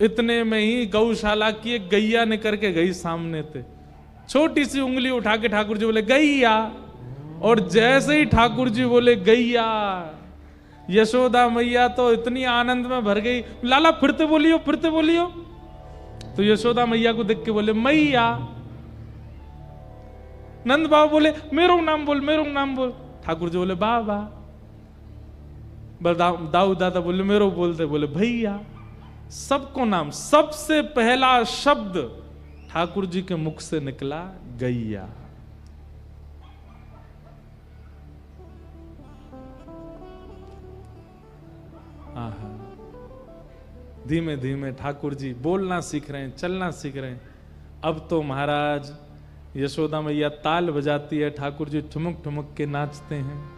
इतने में ही गौशाला की एक गैया निकल के गई सामने थे, छोटी सी उंगली उठा के ठाकुर जी बोले गैया। और जैसे ही ठाकुर जी बोले गैया, यशोदा मैया तो इतनी आनंद में भर गई, लाला फिरते बोलियो फिरते बोलियो। तो यशोदा मैया को देख के बोले मैया। नंद बाबा बोले मेरो नाम बोल, मेरो नाम बोल। ठाकुर जी बोले बाबा। दाऊ दादा बोले मेरो बोलते, बोले भैया। सबको नाम, सबसे पहला शब्द ठाकुर जी के मुख से निकला गैया। आहा, धीमे धीमे ठाकुर जी बोलना सीख रहे हैं, चलना सीख रहे हैं। अब तो महाराज यशोदा मैया ताल बजाती है, ठाकुर जी ठुमक ठुमक के नाचते हैं।